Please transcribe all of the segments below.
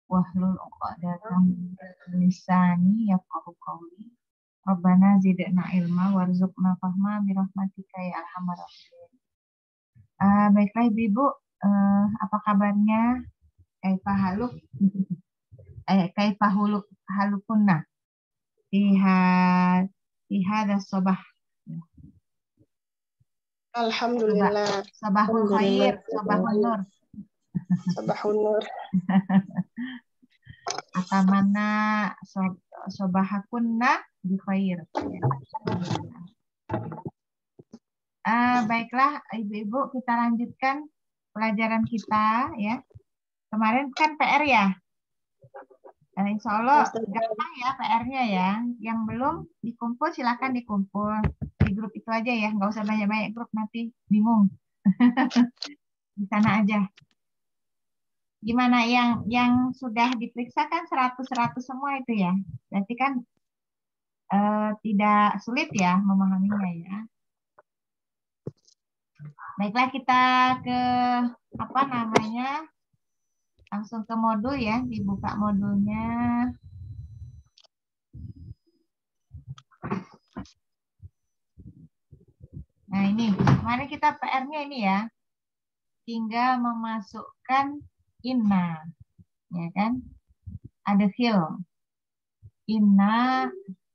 wahlul 'uqdatam min lisani yafqahu qawli. Rabbana zidna ilma warzuqna fahma birahmatika ya arhamar rahimin. Baiklah Ibu-ibu, apa kabarnya? Kaifa halukunna fi hadha sabah. Alhamdulillah. Sabahul khair, sabahul nur. Sabahul nur. Atamana sobahakunna bi khair. Baiklah Ibu-ibu, kita lanjutkan pelajaran kita ya. Kemarin kan PR ya. Insya Allah gampang ya PR-nya ya. Yang belum dikumpul silakan dikumpul di grup itu aja ya. Nggak usah banyak-banyak grup, nanti bingung. Di sana aja. Gimana yang sudah diperiksa kan 100 semua itu ya. Berarti kan tidak sulit ya memahaminya ya. Baiklah kita ke apa namanya? Langsung ke modul ya, dibuka modulnya. Nah ini, mari kita PR-nya ini ya. Tinggal memasukkan inna, ya kan? Ada fil. Inna,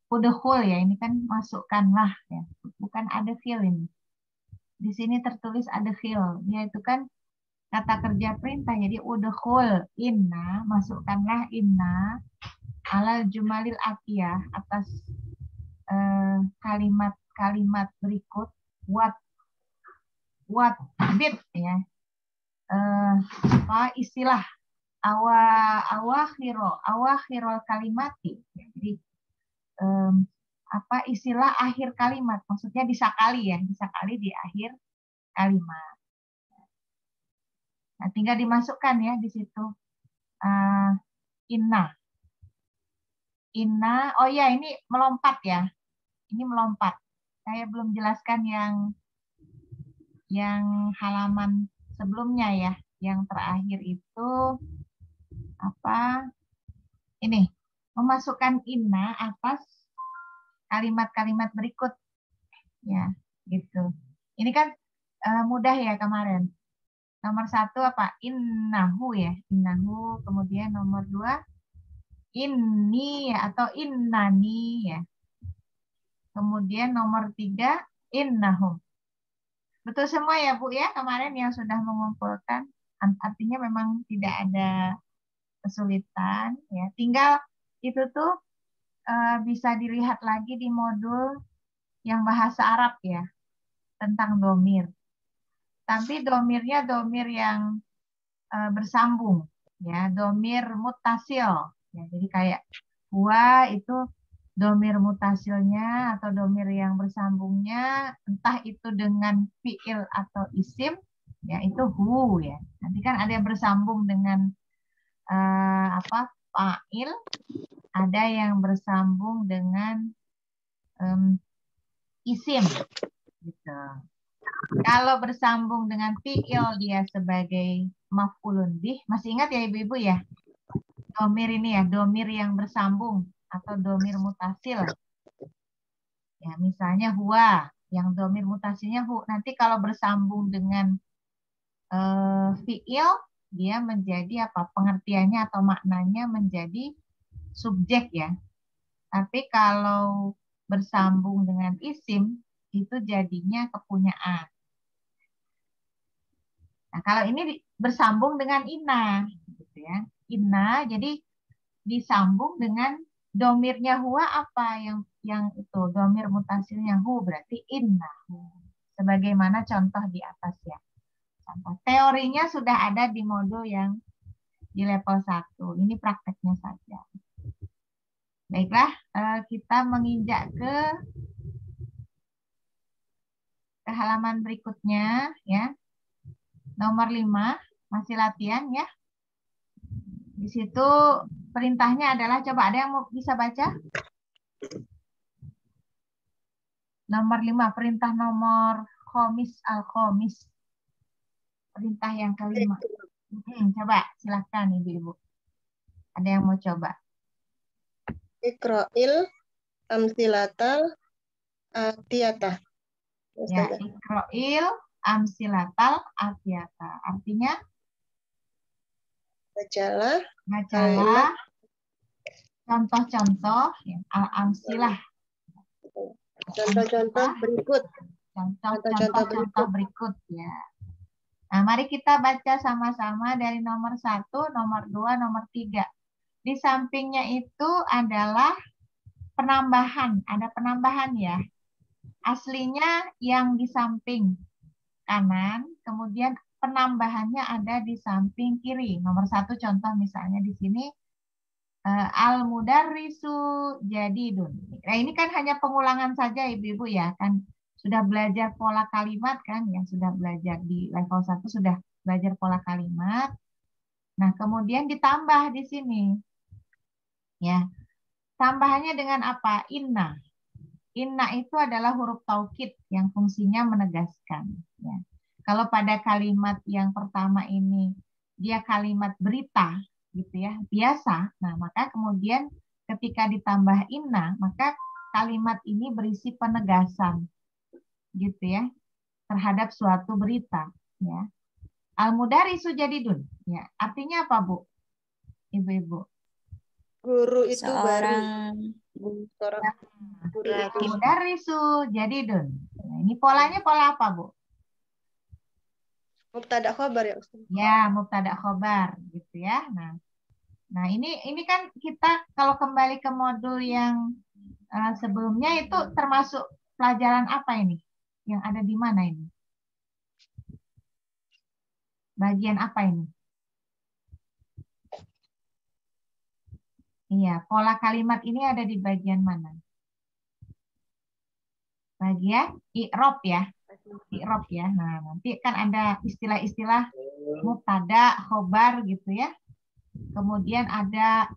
udhul ya, ini kan masukkanlah ya. Bukan ada fil ini. Di sini tertulis ada fil, yaitu kan kata kerja perintah. Jadi udhul inna, masukkanlah inna alal jumalil atiyah, atas kalimat-kalimat berikut. What bit ya, istilah awakhirul kalimati. Jadi apa istilah akhir kalimat, maksudnya disakali ya, disakali di akhir kalimat. Nah, tinggal dimasukkan ya di situ inna. Oh ya, ini melompat ya. Ini melompat. Saya belum jelaskan yang halaman sebelumnya ya. Yang terakhir itu apa? Ini, memasukkan inna atas kalimat-kalimat berikut. Ya, gitu. Ini kan mudah ya kemarin. Nomor 1 apa? Innahu ya. Innahu. Kemudian nomor 2 inni atau innani ya. Kemudian nomor 3 innahum. Betul semua ya Bu ya kemarin yang sudah mengumpulkan. Artinya memang tidak ada kesulitan ya. Tinggal itu tuh bisa dilihat lagi di modul yang bahasa Arab ya, tentang domir. Tapi domirnya domir yang bersambung ya, domir mutasil ya. Jadi kayak huwa itu domir mutasilnya atau domir yang bersambungnya, entah itu dengan fiil atau isim ya, itu hu ya. Nanti kan ada yang bersambung dengan fa'il, ada yang bersambung dengan isim gitu. Kalau bersambung dengan fiil dia sebagai maf'ulun bih. Masih ingat ya Ibu-ibu ya? Domir ini ya, domir yang bersambung atau domir mutasil. Ya, misalnya huwa, yang domir mutasilnya hu. Nanti kalau bersambung dengan fiil, dia menjadi apa? Pengertiannya atau maknanya menjadi subjek ya. Tapi kalau bersambung dengan isim, itu jadinya kepunyaan. Nah, kalau ini bersambung dengan inna, gitu ya. Inna, jadi disambung dengan domirnya huwa apa yang itu domir mutasilnya hu, berarti inna. Sebagaimana contoh di atas ya. Contoh teorinya sudah ada di modul yang di level 1. Ini prakteknya saja. Baiklah, kita menginjak ke halaman berikutnya ya. Nomor 5, masih latihan ya. Di situ perintahnya adalah, coba ada yang mau bisa baca? Nomor 5, perintah nomor khomis al-khomis. Perintah yang kelima. Coba silakan Ibu-ibu. Ada yang mau coba? Iqra'il amsilatal atiyata. Ya, Ustazah. ikroil amsilatal afiyata. Artinya Bacalah bacalah kalimat contoh-contoh ya, al-amsilah. contoh-contoh berikut. Contoh-contoh berikut ya. Nah, mari kita baca sama-sama dari nomor 1, nomor 2, nomor 3. Di sampingnya itu adalah penambahan. Ada penambahan ya. Aslinya yang di samping kanan, kemudian penambahannya ada di samping kiri. Nomor 1 contoh misalnya di sini al-mudarrisu jadidun. Nah, ini kan hanya pengulangan saja Ibu-ibu ya, kan sudah belajar pola kalimat kan, yang sudah belajar di level 1 sudah belajar pola kalimat. Nah, kemudian ditambah di sini. Ya. Tambahannya dengan apa? Inna. Inna itu adalah huruf taukid yang fungsinya menegaskan. Ya. Kalau pada kalimat yang pertama ini dia kalimat berita, gitu ya, biasa. Nah, maka kemudian ketika ditambah inna, maka kalimat ini berisi penegasan, gitu ya, terhadap suatu berita. Ya. Al-mudarisu jadidun. Ya, artinya apa, Bu? Ibu-ibu. Guru itu Seorang baru. Guru itu. Al-mudarisu jadidun. Nah, ini polanya pola apa, Bu? Mubtada khobar ya Ustaz. Ya, mubtada khobar gitu ya. Nah ini kan kita kalau kembali ke modul yang sebelumnya itu termasuk pelajaran apa ini? Yang ada di mana ini? Bagian apa ini? Iya, pola kalimat ini ada di bagian mana? Bagian i'rab ya. I'rab ya. Nah, nanti kan ada istilah-istilah mubtada, khobar gitu ya. Kemudian ada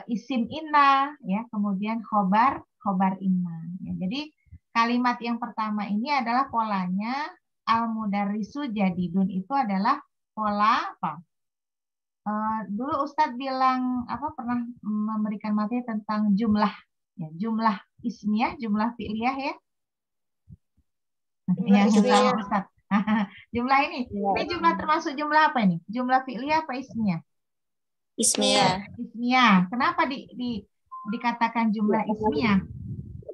isim inna ya, kemudian khobar inna. Ya, jadi kalimat yang pertama ini adalah polanya al-mudarrisu jadidun, itu adalah pola apa? Dulu Ustadz bilang apa, pernah memberikan materi tentang jumlah ya, jumlah ismiyah, jumlah fi'liyah ya. Ya, sama Ustadz. Jumlah ini jumlah termasuk jumlah apa ini? Jumlah fi'liyah apa ismiyah? ismiyah. Ismiyah. Kenapa dikatakan jumlah ismiyah?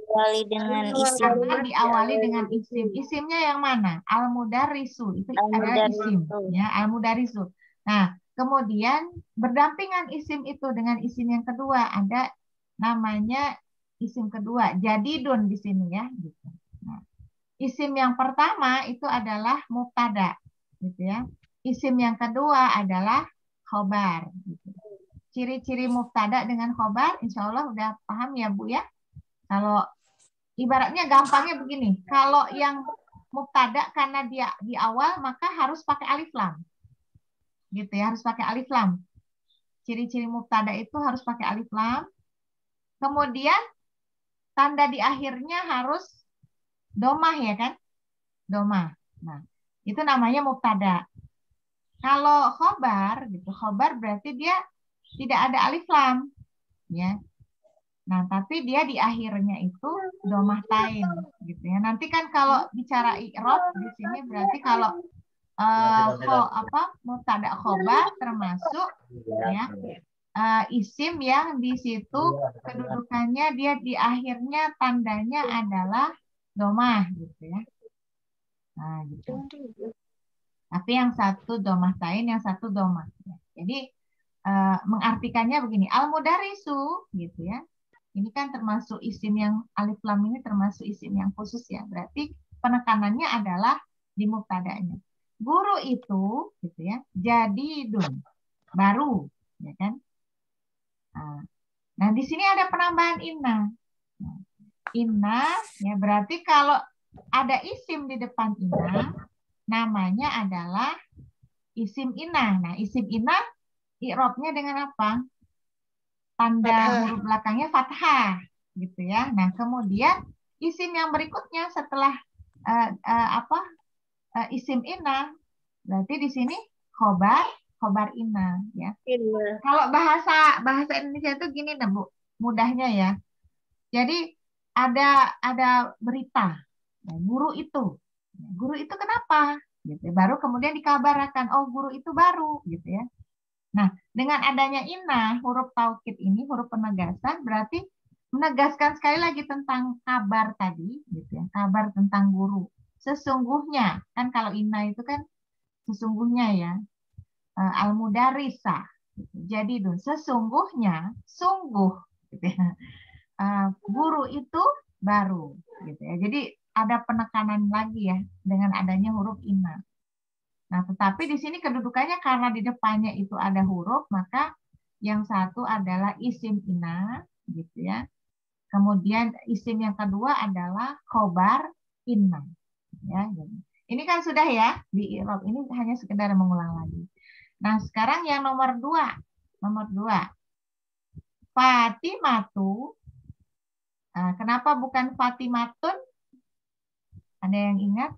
Diawali dengan isim. Karena diawali dengan isim. Isimnya yang mana? Al-mudarrisu. Itu adalah isim. Ya, al-mudarrisu. Nah, kemudian berdampingan isim itu dengan isim yang kedua. Ada namanya isim kedua. Jadidun di sini ya. Gitu. Nah, isim yang pertama itu adalah mubtada. Gitu ya. Isim yang kedua adalah khobar. Gitu. Ciri-ciri mubtada dengan khobar, insya Allah udah paham ya Bu ya. Kalau ibaratnya gampangnya begini, kalau yang mubtada karena dia di awal maka harus pakai alif lam, gitu ya, harus pakai alif lam. Ciri-ciri mubtada itu harus pakai alif lam. Kemudian tanda di akhirnya harus domah ya kan, domah. Nah itu namanya mubtada. Kalau khobar, gitu, khobar berarti dia tidak ada alif lam, ya. Nah, tapi dia di akhirnya itu domah tain, gitu ya. Nanti kan kalau bicara i'rab di sini berarti kalau mubtada khobar termasuk ya isim yang di situ kedudukannya dia di akhirnya tandanya adalah domah, gitu ya. Nah, gitu. Tapi yang satu domah tain, yang satu domah. Jadi mengartikannya begini, al-mudarisu gitu ya. Ini kan termasuk isim yang alif lam ini termasuk isim yang khusus ya. Berarti penekanannya adalah di mubtada'nya. Guru itu gitu ya, jadidun, baru, ya kan? Nah, di sini ada penambahan inna. Nah, inna ya berarti kalau ada isim di depan inna namanya adalah isim inna. Nah, isim inna i'rabnya dengan apa? Tanda huruf belakangnya fathah, gitu ya. Nah, kemudian isim yang berikutnya setelah isim inna, berarti di sini khobar khobar inna ya. Inna. Kalau bahasa Indonesia itu gini dah Bu, mudahnya ya. Jadi ada berita ya, guru itu. Guru itu kenapa? Gitu. Baru kemudian dikabarkan, oh guru itu baru gitu ya. Nah, dengan adanya inna, huruf taukid ini, huruf penegasan, berarti menegaskan sekali lagi tentang kabar tadi, gitu ya, kabar tentang guru. Sesungguhnya, kan kalau inna itu kan sesungguhnya ya, al-mudarisa. Jadi sesungguhnya, sungguh, gitu ya, guru itu baru, gitu ya. Jadi ada penekanan lagi ya dengan adanya huruf inna. Nah, tetapi di sini kedudukannya karena di depannya itu ada huruf, maka yang satu adalah isim inna, gitu ya. Kemudian isim yang kedua adalah khobar inna. Ya, gitu. Ini kan sudah ya di i'rab, ini hanya sekedar mengulang lagi. Nah, sekarang yang nomor dua. Nomor dua. Fatimatu. Nah, kenapa bukan Fatimatun? Ada yang ingat?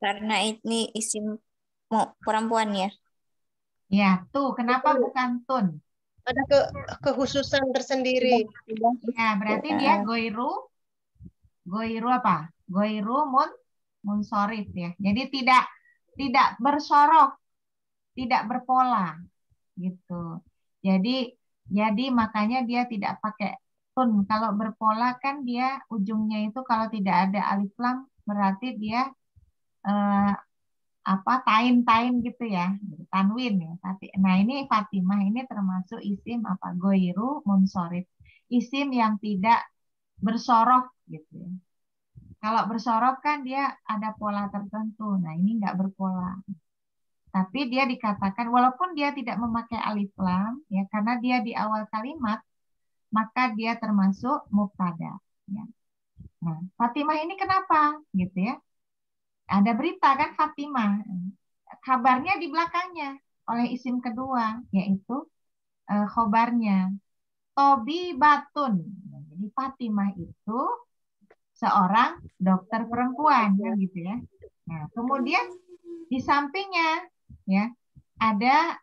Karena ini isim perempuan ya. Ya, tuh. Kenapa bukan tun? Ada kekhususan tersendiri. Ya, berarti dia goiru apa? Goiru munsorif ya. Jadi tidak bersorok, tidak berpola gitu. Jadi makanya dia tidak pakai tun. Kalau berpola kan dia ujungnya itu kalau tidak ada alif lam berarti dia eh, tain gitu ya, tanwin ya. Nah ini Fatimah ini termasuk isim apa? Goiru munsorif. Isim yang tidak bersorok gitu ya. Kalau bersorok kan dia ada pola tertentu. Nah, ini nggak berpola. Tapi dia dikatakan walaupun dia tidak memakai alif lam ya karena dia di awal kalimat maka dia termasuk mubtada ya. Nah, Fatimah ini kenapa gitu ya? Ada berita kan Fatimah. Kabarnya di belakangnya oleh isim kedua yaitu khobarnya Tobi Batun. Jadi Fatimah itu seorang dokter perempuan kan gitu ya. Nah, kemudian di sampingnya ya ada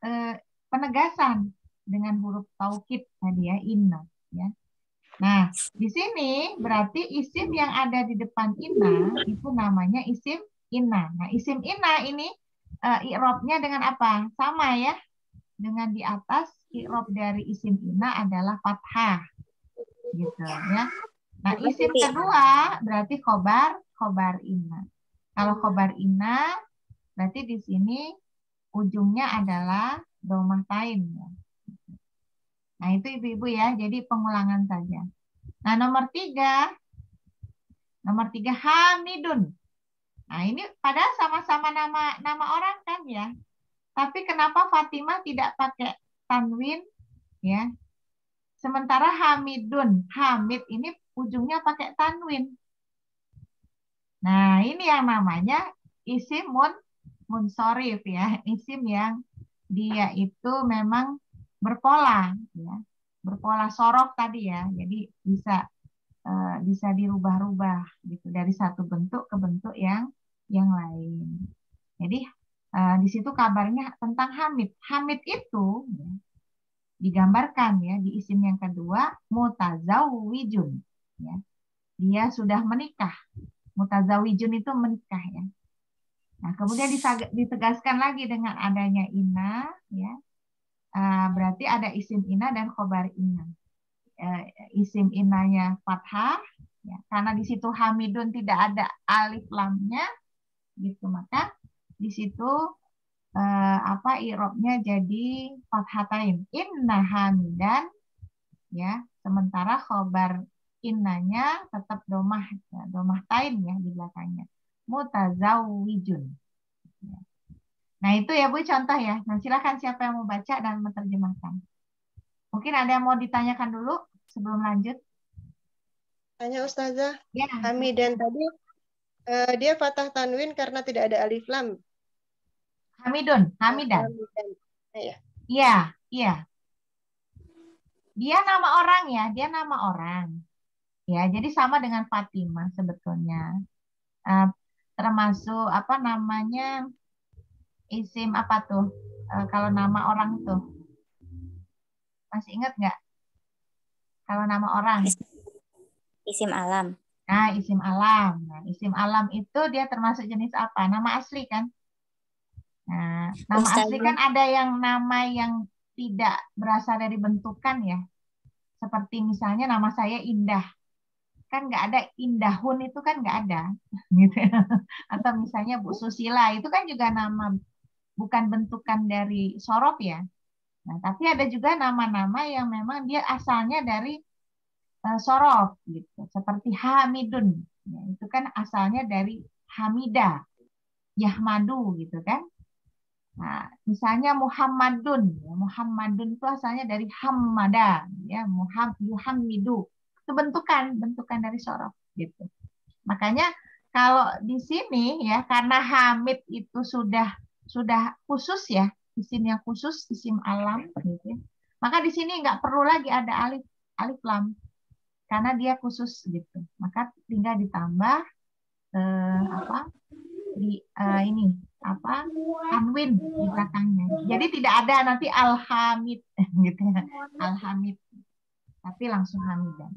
penegasan dengan huruf taukid tadi ya inna ya. Nah, di sini berarti isim yang ada di depan inna itu namanya isim inna. Nah, isim inna ini i'rabnya dengan apa? Sama ya. Dengan di atas i'rab dari isim inna adalah fathah gitu ya. Nah, isim kedua berarti khobar inna. Kalau khobar inna berarti di sini ujungnya adalah domah tain ya. Nah, itu ibu-ibu ya. Jadi pengulangan saja. Nah, nomor tiga Hamidun. Nah, ini padahal sama-sama nama orang kan ya. Tapi kenapa Fatimah tidak pakai tanwin ya? Sementara Hamidun, Hamid ini ujungnya pakai tanwin. Nah, ini yang namanya isim munsorif ya, isim yang dia itu memang berpola ya. Berpola sorok tadi ya. Jadi bisa dirubah-rubah gitu dari satu bentuk ke bentuk yang lain. Jadi di situ kabarnya tentang Hamid. Hamid itu ya, digambarkan ya di isim yang kedua mutazawwijun ya. Dia sudah menikah. Mutazawijun itu menikah ya. Nah, kemudian ditegaskan lagi dengan adanya inna ya. Berarti ada isim inna dan khobar inna. Isim innanya fathah ya. Karena di situ hamidun tidak ada alif lamnya gitu maka di situ i'rabnya jadi fathatain inna hamidan ya. Sementara khobar innanya tetap domah tain ya di belakangnya mutazawwijun ya. Nah itu ya Bu contoh ya. Nah silakan siapa yang mau baca dan menerjemahkan. Mungkin ada yang mau ditanyakan dulu sebelum lanjut. Tanya Ustazah, Ya. Hamidan tadi dia fathah tanwin karena tidak ada alif lam. Hamidan. Hamidan. Iya, iya. Dia nama orang ya, dia nama orang. Ya, jadi sama dengan Fatimah sebetulnya. Termasuk apa namanya isim apa tuh? kalau nama orang tuh? Masih ingat nggak? Kalau nama orang? Isim alam. Nah, isim alam. Nah, isim alam itu dia termasuk jenis apa? Nama asli kan? Nah, nama asli kan Ustazah, ada yang nama yang tidak berasal dari bentukan ya. Seperti misalnya nama saya Indah. Kan nggak ada Indahun itu kan nggak ada. Gitu. Atau misalnya Bu Susila itu kan juga nama bukan bentukan dari sorof ya. Nah, tapi ada juga nama-nama yang memang dia asalnya dari sorof gitu. Seperti Hamidun. Ya, itu kan asalnya dari Hamida, Yahmadu gitu kan. Nah, misalnya Muhammadun, ya, Muhammadun itu asalnya dari Hammada, ya, Yuhammidu. Itu bentukan dari sorof gitu. Makanya kalau di sini ya karena Hamid itu sudah khusus ya, isim yang khusus, isim alam gitu ya. Maka di sini nggak perlu lagi ada alif alif lam karena dia khusus gitu. Maka tinggal ditambah apa di ini apa tanwin di belakangnya. Jadi tidak ada nanti alhamid gitu ya. Alhamid tapi langsung hamidan.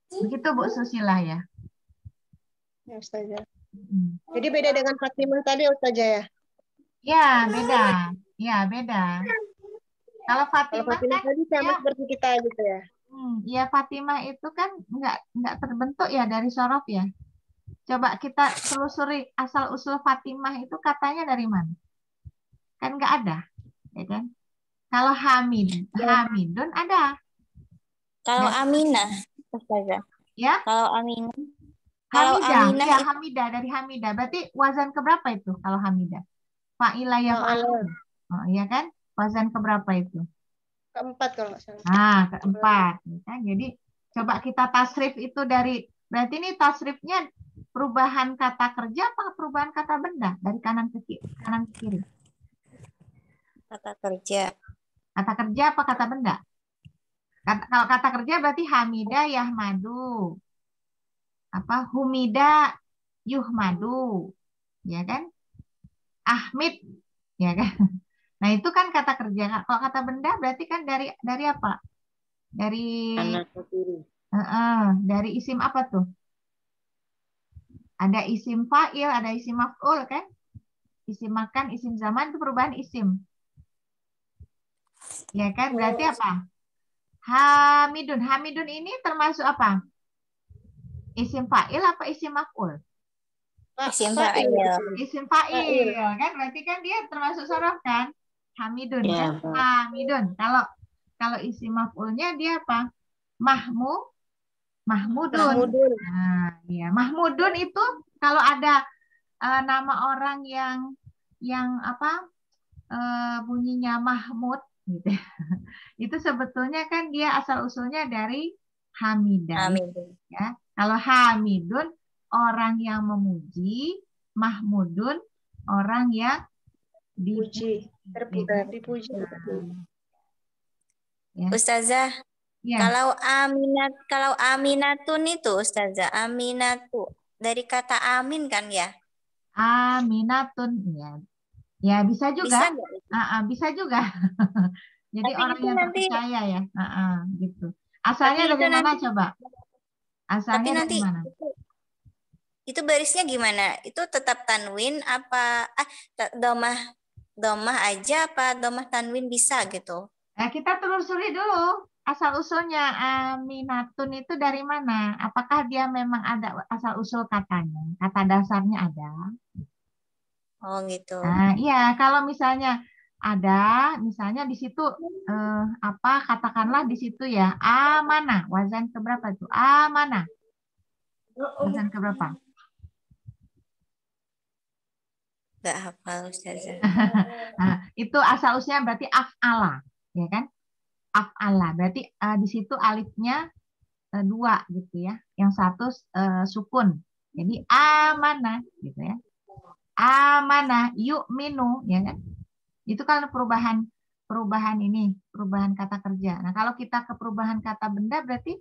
Begitu Bu Susila ya. Ya, Ustazah. Hmm. Jadi beda dengan Fatimah tadi, Ustazah ya? Ya, beda. Ya, beda. Kalau Kalau Fatimah Fatimah kan tadi sama ya, seperti kita gitu ya? ya Fatimah itu kan nggak terbentuk ya dari sorof ya. Coba kita telusuri asal usul Fatimah itu katanya dari mana? Kan nggak ada, ya kan? Kalau Ya. Hamidun ada. Kalau Dan, Aminah, Ustazah. ya, Kalau Aminah, kalau Hamidah. Aminah Iya, itu Hamidah dari Hamidah. Berarti wazan keberapa itu kalau Hamidah? Fa'ilah yaf'alun. Ma'ala. Oh, iya kan? Wazan keberapa itu? Keempat kalau nggak salah. Nah, keempat. Ya kan? Jadi coba kita tasrif itu dari, berarti ini tasrifnya perubahan kata kerja apa perubahan kata benda? Dari kanan ke kiri. kata kerja. Kata kerja apa kata benda? Kalau kata kerja berarti Hamidah Yahmadu. Apa Humida Yuhmadu. Ya kan? Ahmid. Ya kan? Nah, itu kan kata kerja. Kalau kata benda berarti kan dari apa? Dari Kanan ke kiri. dari isim apa tuh? Ada isim fa'il, ada isim maf'ul kan? Isim makan, isim zaman itu perubahan isim. Ya kan? Berarti apa? Hamidun. Hamidun ini termasuk apa? Isim fa'il apa isim maf'ul? Isim Fa'il. fa'il. Isim Fa'il. fa'il kan? Berarti kan dia termasuk sorof kan? Hamidun Ya, kan? Pak. Hamidun. Kalau isim maf'ulnya dia apa? Mahmudun. Mahmudun. Nah, ya. Mahmudun itu kalau ada nama orang yang apa bunyinya Mahmud gitu. Itu sebetulnya kan dia asal usulnya dari Hamidah Amin. ya. Kalau Hamidun orang yang memuji, Mahmudun orang yang dipuji. Puji. Ya, Dipuji. ya. Ustazah, Ya. kalau Aminatun itu Ustazah, Aminatu dari kata amin kan ya? Aminatun ya. Ya bisa juga. Bisa nggak itu? Bisa juga. Jadi Tapi orang itu yang nanti terpercaya ya. Gitu. tapi Asalnya itu dari mana nanti coba? tapi Asalnya dari nanti mana? itu barisnya gimana? Itu tetap tanwin apa domah domah aja apa domah tanwin bisa gitu? Nah, kita telusuri dulu asal usulnya Aminatun itu dari mana? Apakah dia memang ada asal usul katanya? Kata dasarnya ada. Oh gitu. Nah, iya kalau misalnya ada, misalnya di situ apa katakanlah di situ ya amanah. Wazan keberapa itu? Amanah. Wazan keberapa? Nggak hafal Ustazah. Nah, itu asal usulnya berarti af'ala, ya kan? Af'ala. Berarti di situ alifnya dua gitu ya. Yang satu sukun. Jadi amanah gitu ya. Amanah yuk minu ya kan. Itu kan perubahan perubahan ini, perubahan kata kerja. Nah, kalau kita ke perubahan kata benda berarti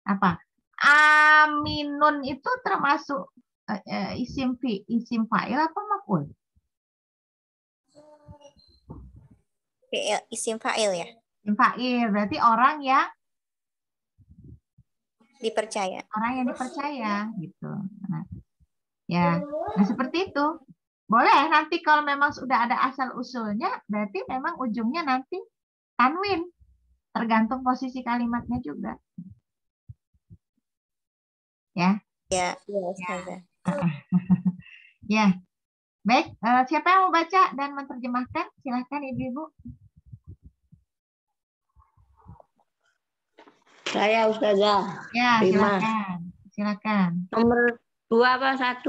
apa? Aminun itu termasuk isim fa'il apa maf'ul? isim fa'il ya. Isim fa'il berarti orang yang Dipercaya. dipercaya gitu. Nah, ya, nah seperti itu. Boleh nanti kalau memang sudah ada asal usulnya, berarti memang ujungnya nanti tanwin. Tergantung posisi kalimatnya juga. Ya. Ya, Ustazah. Ya. Baik, siapa yang mau baca dan menerjemahkan? Silahkan Ibu-Ibu. Saya Ustazah. Ya, Prima. silakan. Nomor 2 apa 1?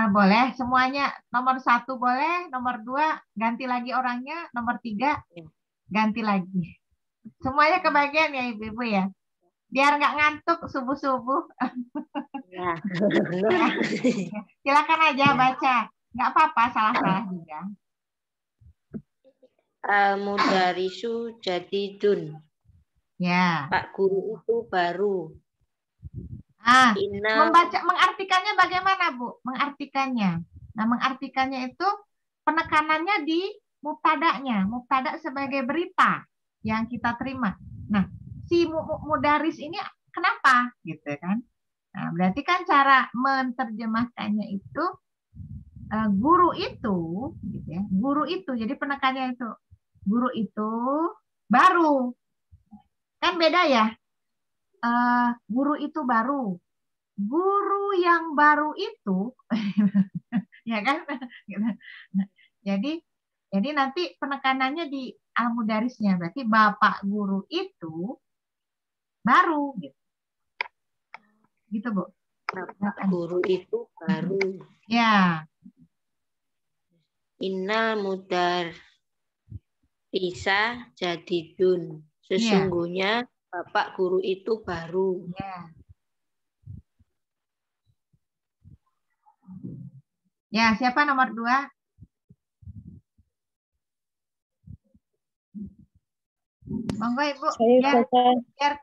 Boleh semuanya. Nomor 1 boleh, nomor 2 ganti lagi orangnya, nomor 3 ganti lagi. Semuanya kebagian ya Ibu-Ibu ya. Biar nggak ngantuk subuh-subuh. Ya. Ya. Silakan aja baca. Nggak apa-apa, salah-salah juga. Mudarisu jadidun. Ya. Pak guru itu baru. Mengartikannya bagaimana, Bu? Mengartikannya. Nah, mengartikannya itu penekanannya di mubtada'nya. Mubtada' sebagai berita yang kita terima. Nah, si mudaris ini kenapa? Gitu kan. Nah, berarti kan cara menerjemahkannya itu guru itu, gitu ya. Guru itu, jadi penekannya itu guru itu baru. Kan beda ya. Guru itu baru. Guru yang baru itu, ya kan? Jadi nanti penekanannya di al-mudarisnya, berarti bapak guru itu baru, gitu Bu. Bapak guru itu baru. Ya. Innal mudarrisa jadidun. Sesungguhnya bapak guru itu baru. Ya. Ya, siapa nomor 2? Monggo Ibu,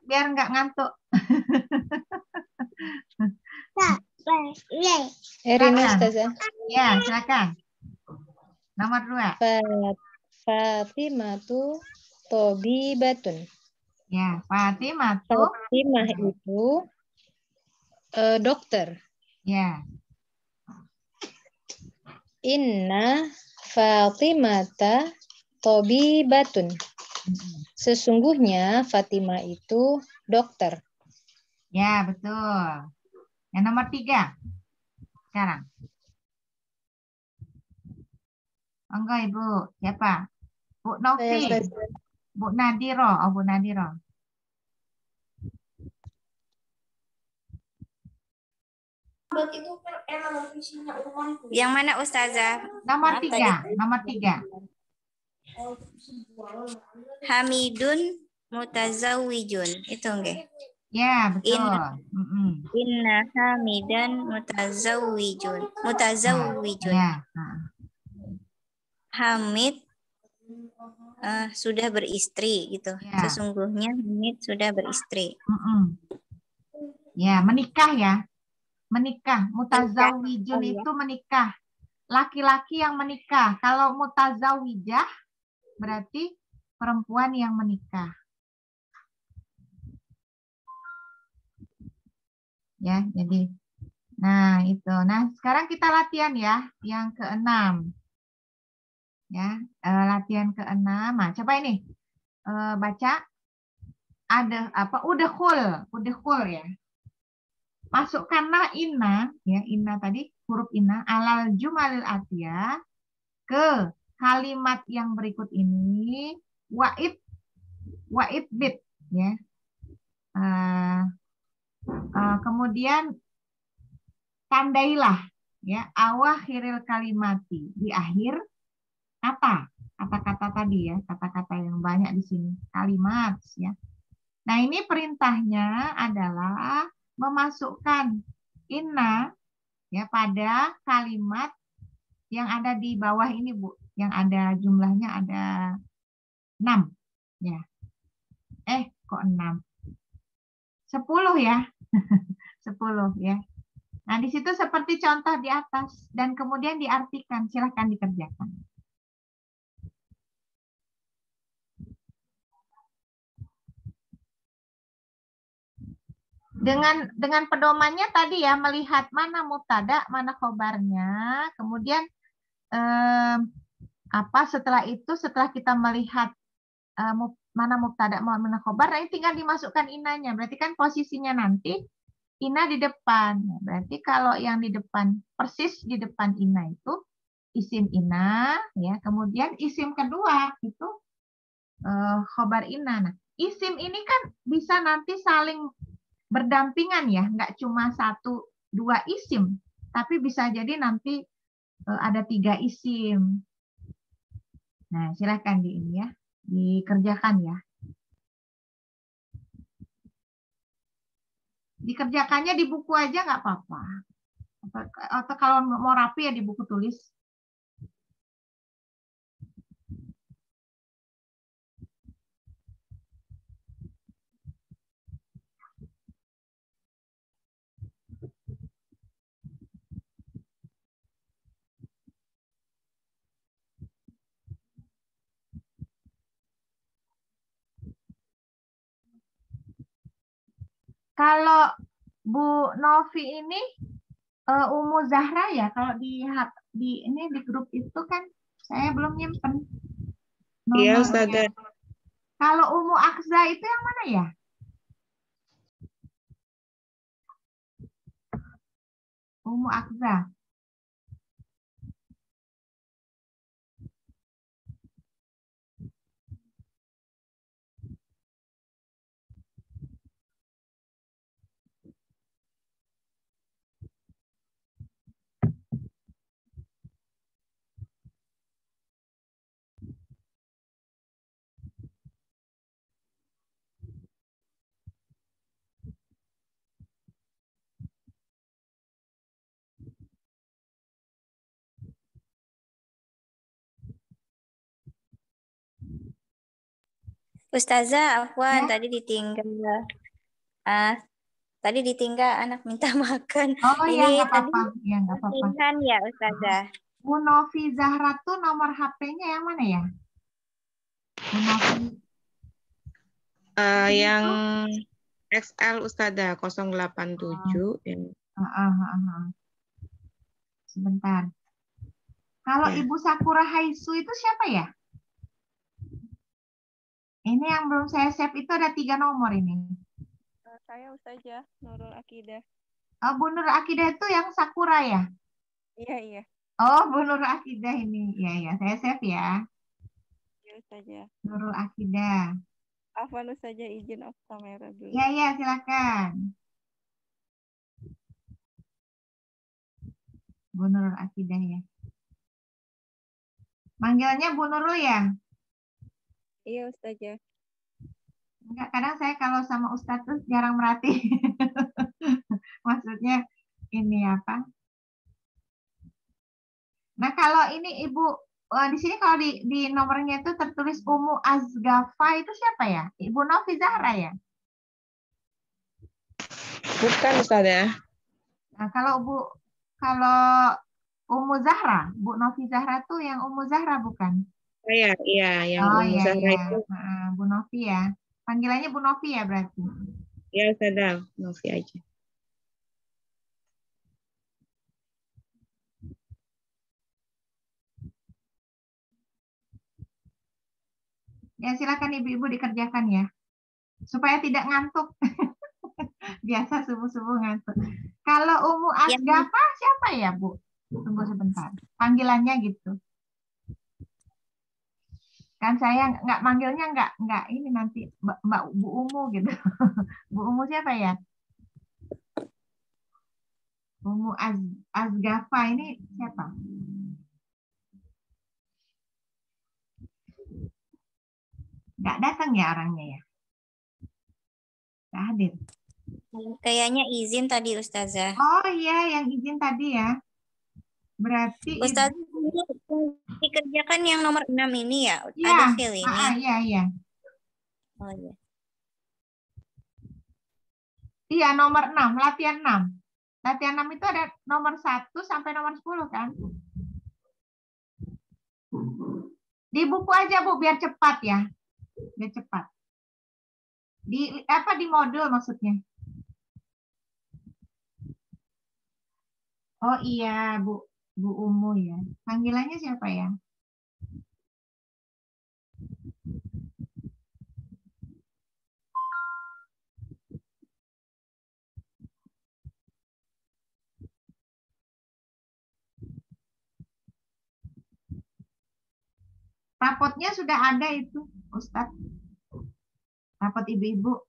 biar nggak ngantuk. Erina Ustazah. Ya, silakan. Nomor 2. Fatimatu Tobibatun. Ya, Fatimah itu dokter. Ya. Inna Fatimata Tobibatun. Sesungguhnya Fatimah itu dokter. Ya, betul. Yang nomor 3. Sekarang. Monggo Ibu, siapa? Bu Novi. Bu Nadiro. Oh, Bu Nadiro. Yang mana Ustazah? Nomor 3. Nomor 3. Hamidun mutazawijun. Itu enggak? Ya, betul. Inna hamidan mutazawijun. Ya. Hamid sudah beristri gitu. Ya. Sesungguhnya Hamid sudah beristri. Ya, menikah ya. Menikah. Mutazawijun itu menikah. Laki-laki yang menikah. Kalau mutazawijah berarti perempuan yang menikah. Ya, jadi nah itu. Nah, sekarang kita latihan ya yang ke-6. Ya, latihan ke-6. Nah, coba ini. Baca ada apa? Udkhul ya. Masukkanlah inna ya, inna tadi huruf inna alal jumalil atiyah ke kalimat yang berikut ini wa'id bit ya. Kemudian tandailah ya awakhiril kalimati di akhir kata-kata tadi ya, kata-kata yang banyak di sini, kalimat ya. Nah, ini perintahnya adalah memasukkan inna ya pada kalimat yang ada di bawah ini, Bu. Yang ada jumlahnya ada 6 ya. Kok 6? 10 ya. 10 ya. Nah, di situ seperti contoh di atas dan kemudian diartikan. Silahkan dikerjakan. Dengan pedomannya tadi ya, melihat mana mubtada, mana khobarnya, kemudian setelah itu, setelah kita melihat mana mubtada, mana khobar, nah ini tinggal dimasukkan inanya. Berarti kan posisinya nanti ina di depan. Berarti kalau yang di depan, persis di depan ina itu isim ina, ya. Kemudian isim kedua itu khobar ina. Nah, isim ini kan bisa nanti saling berdampingan ya, nggak cuma 1, 2 isim, tapi bisa jadi nanti ada 3 isim. Nah, silakan di ini ya, dikerjakan ya. Dikerjakannya di buku aja nggak apa-apa. Atau kalau mau rapi ya di buku tulis. Kalau Bu Novi ini Umu Zahra ya, kalau di ini di grup itu kan saya belum nyimpen Iya, nomornya. Ustazah. Kalau Umu Aksa itu yang mana ya? Umu Aksa. Ustazah, Afwan Ya. tadi ditinggal. Tadi ditinggal anak minta makan. Oh ya, Ini nggak tadi apa-apa. Ya, nggak apa-apa. pilihan ya Ustazah. Bu Novi Zahra tuh nomor HP-nya yang mana ya? Bu Novi. Yang XL Ustazah 087 yang Sebentar. Kalau Ya. Ibu Sakura Haisu itu siapa ya? Ini yang belum saya save itu ada 3 nomor ini. Saya Ustazah Nurul Akidah. Oh, Bu Nur Akidah itu yang Sakura ya? Iya, iya. Oh, Bu Nur Akidah ini. Ya, ya, saya save ya. Iya, Ustazah. Nurul Akidah. Afwan Ustazah izin off kamera dulu. Ya, ya, silakan. Bu Nurul Akidah ya. Manggilnya Bu Nurul ya? Iya, Ustazah. Enggak, kadang saya kalau sama Ustadz tuh jarang merhatiin. Maksudnya ini apa? Nah, kalau ini Ibu di sini kalau di nomornya itu tertulis Umu Azgafa itu siapa ya? Ibu Novi Zahra ya? Bukan Ustazah. Nah, kalau Umu Zahra, Bu Novi Zahra tuh yang Umu Zahra bukan? Iya, yang Oh Umu iya Zahra iya, itu. Bu Novi ya. Panggilannya Bu Novi ya berarti. Ya Ustazah, Novi aja. Ya silakan ibu-ibu dikerjakan ya, supaya tidak ngantuk. Biasa subuh-subuh ngantuk. Kalau Umu Asgafa siapa ya Bu? Tunggu sebentar. Panggilannya gitu. Kan saya nggak manggilnya nggak ini nanti Mbak Bu Umu gitu. Bu Umu siapa ya? Umu Asgafa ini siapa? Nggak datang ya orangnya ya? Nggak hadir. Kayaknya izin tadi Ustazah. Oh iya, yang izin tadi ya. Berarti Ustazah dikerjakan yang nomor 6 ini ya? ya, Ada feel ini. iya, iya. Oh iya. Iya, nomor 6, latihan 6. Latihan 6 itu ada nomor 1 sampai nomor 10 kan? Di buku aja Bu, biar cepat ya. Biar cepat. Di modul maksudnya. Oh iya, Bu Umu ya. Panggilannya siapa ya? Rapotnya sudah ada itu, Ustadz. Rapot ibu-ibu.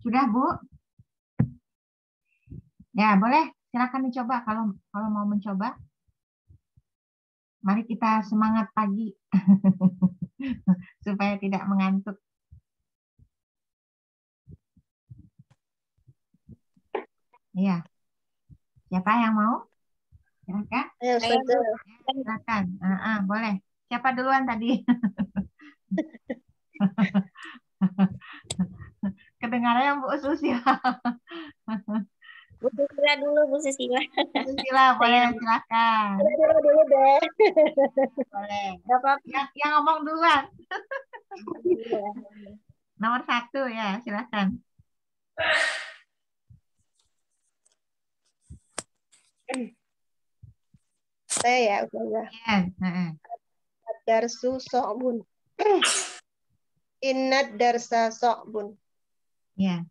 Sudah, Bu? Ya, boleh. Silakan dicoba kalau mau mencoba. Mari kita semangat pagi supaya tidak mengantuk. Iya. Siapa yang mau? Silakan. Ayo, Saya Ustazah. Silakan. Boleh. Siapa duluan tadi? Kedengarannya Bu Susila. Bu Susila dulu, Bu Susila. Bu Susila, boleh silakan. Ustazah dulu deh. Boleh. Gak apa-apa. Yang ngomong duluan. Iya. Nomor 1 ya, silakan. Saya ya, Ustazah. Ya. Darsu so'bun. Innad darsa so'bun. Ya.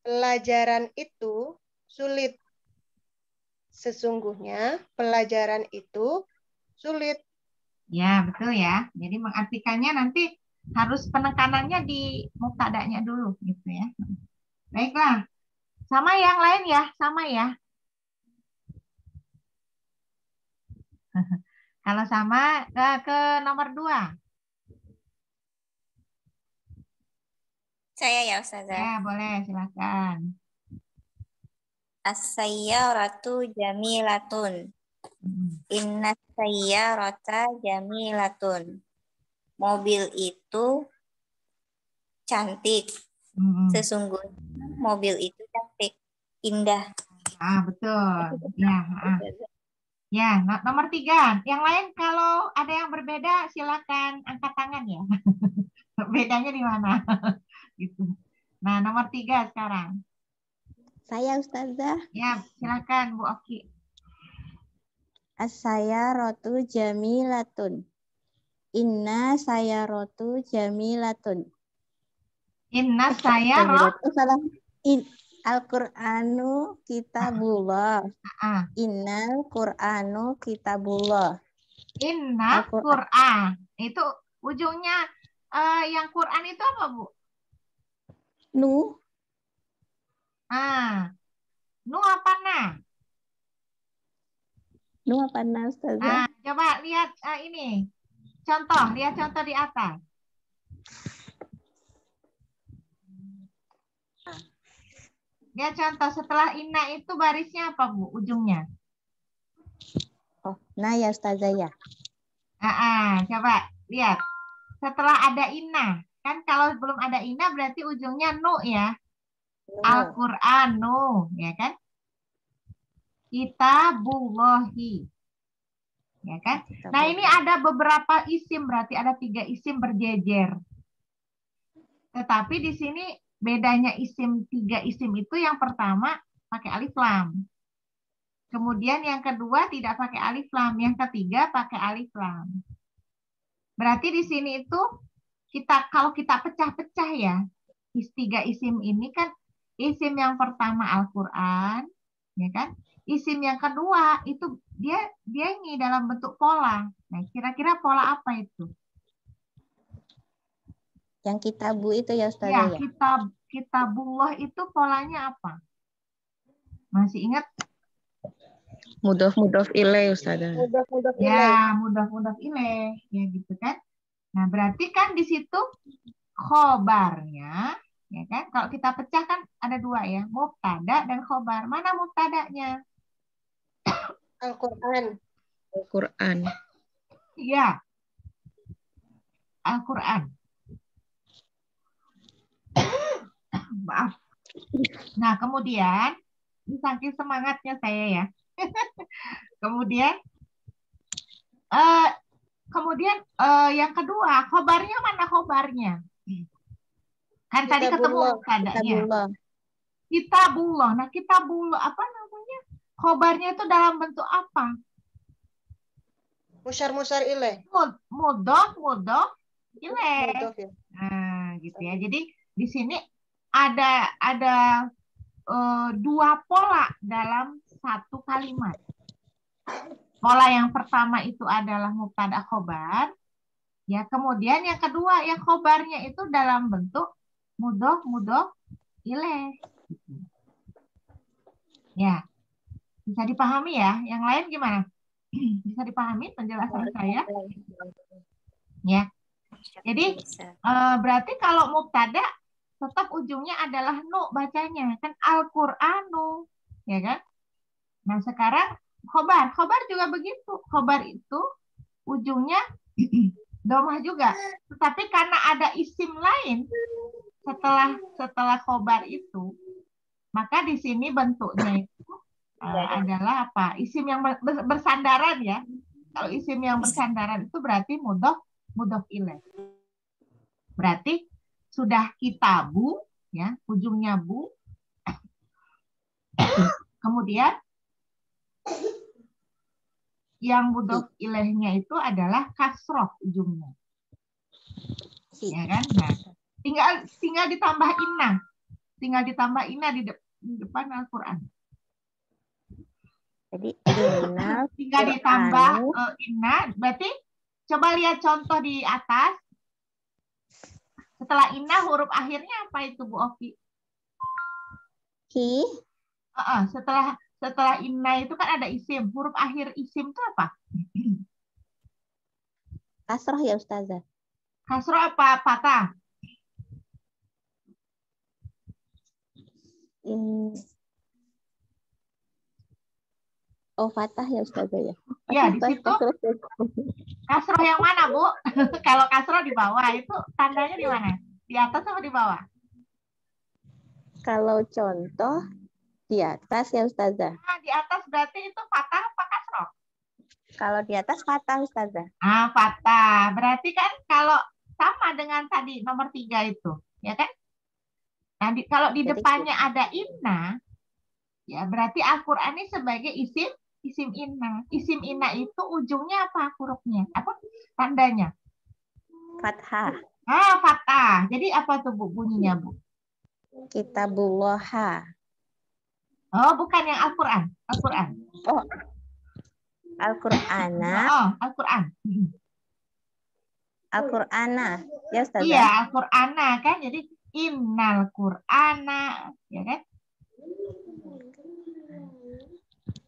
Pelajaran itu sulit. Sesungguhnya pelajaran itu sulit. Ya, betul ya. Jadi mengartikannya nanti harus penekanannya di mubtada'nya dulu gitu ya. Baiklah. Sama yang lain ya, sama ya. Kalau sama ke nomor 2. Saya ya, Ustazah. Ya, boleh silakan. As-sayyaratu jamilatun. Inna sayyarata jamilatun. Mobil itu cantik. Sesungguhnya mobil itu cantik. Indah. Betul. Ya, ya, nomor 3. Yang lain kalau ada yang berbeda silakan angkat tangan ya. Bedanya di mana? Gitu. Nah, nomor 3 sekarang. Saya Ustazah. Ya, silakan Bu Oki. As-sayyaratu jamilatun. Inna sayyaratu jamilatun. Inna sayyaratu. Salah. Al-Qur'anu kitabullah. Innal Qur'anu kitabullah. Inna Qur'an. Itu ujungnya yang Qur'an itu apa, Bu? Nu. Nu apa nah? Nu apa nah, Ustazah? Coba lihat ini. Contoh, lihat contoh di atas. Lihat contoh, setelah inna itu barisnya apa, Bu? Ujungnya. Oh, nah ya Ustazah ya. Coba lihat. Setelah ada inna. Kan kalau belum ada inna berarti ujungnya nu ya. Al-Quran, nu. Ya kan? Kitabullahi. Ya kan? Nah ini ada beberapa isim, berarti ada 3 isim berjejer. Tetapi di sini bedanya isim 3 isim itu yang pertama pakai alif lam. Kemudian yang kedua tidak pakai alif lam, yang ketiga pakai alif lam. Berarti di sini itu kalau kita pecah-pecah ya, 3 isim ini kan isim yang pertama Al-Qur'an, ya kan? Isim yang kedua itu dia ini dalam bentuk pola. Nah, kira-kira pola apa itu? Yang kitabu itu ya Ustazah ya? Kitabullah itu polanya apa? Masih ingat? Mudhof ilaih Ustazah. Mudhof ilaih. Ya, mudhof ilaih, ya gitu kan. Nah, berarti kan di situ khobarnya, ya kan? Kalau kita pecah kan ada 2 ya, mubtada dan khobar. Mana mubtadanya? Al-Quran. Al-Quran. Iya. Al-Quran. Maaf. Nah, kemudian, saking semangatnya saya ya. Kemudian yang kedua, khobarnya mana khobarnya? Kan tadi ketemu mubtadanya. Kitabullah. Nah, kitabullah apa namanya? Khobarnya itu dalam bentuk apa? Musyar ilaih. Mudhof ilaih. Mudhof ya. Nah, gitu ya. Jadi di sini ada 2 pola dalam satu kalimat. Pola yang pertama itu adalah mubtada khobar. Ya, kemudian yang kedua yang khobarnya itu dalam bentuk mudhof ilaih. Ya. Bisa dipahami ya? Yang lain gimana? Bisa dipahami penjelasan saya? Ya. Jadi berarti kalau mubtada tetap ujungnya adalah nu bacanya, kan Al-Qur'anu, ya kan? Nah, sekarang khobar juga begitu. Khobar itu ujungnya domah juga. Tetapi karena ada isim lain setelah khobar itu, maka di sini bentuknya itu adalah apa? Isim yang bersandaran ya. Kalau isim yang bersandaran itu berarti mudhof ilaih. Berarti sudah kitabu ya, ujungnya bu. Kemudian yang mudhof ilaihnya itu adalah kasroh ujungnya. Ya kan? Nah, tinggal ditambah inna. Tinggal ditambah inna di depan Al-Qur'an. Jadi tinggal ditambah inna, berarti coba lihat contoh di atas. Setelah inna huruf akhirnya apa itu Bu Oki? Ki. Setelah inna itu kan ada isim. Huruf akhir isim itu apa? Kasroh ya Ustazah. Kasroh apa? Patah. Oh, fathah ya Ustazah ya. Ya, di situ kasroh yang mana, Bu? Kalau kasroh di bawah itu tandanya di mana? Di atas atau di bawah? Kalau contoh di atas ya Ustazah. Nah, di atas berarti itu fathah apa kasroh? Kalau di atas fathah Ustazah. Fathah. Berarti kan kalau sama dengan tadi nomor 3 itu, ya kan? Nah, kalau di depannya ada inna, ya berarti Al-Qur'an ini sebagai isim inna. Isim inna itu ujungnya apa hurufnya? Apa tandanya? Fathah. Fathah. Jadi apa tuh Bu bunyinya, Bu? Kitabullah. Oh, bukan yang Al-Qur'an. Al-Qur'an. Oh. Al-Qur'ana. Al-Qur'an. Al-Qur'ana. Ya Ustazah. Iya, Al-Qur'ana kan. Jadi Innal Qur'ana, ya kan?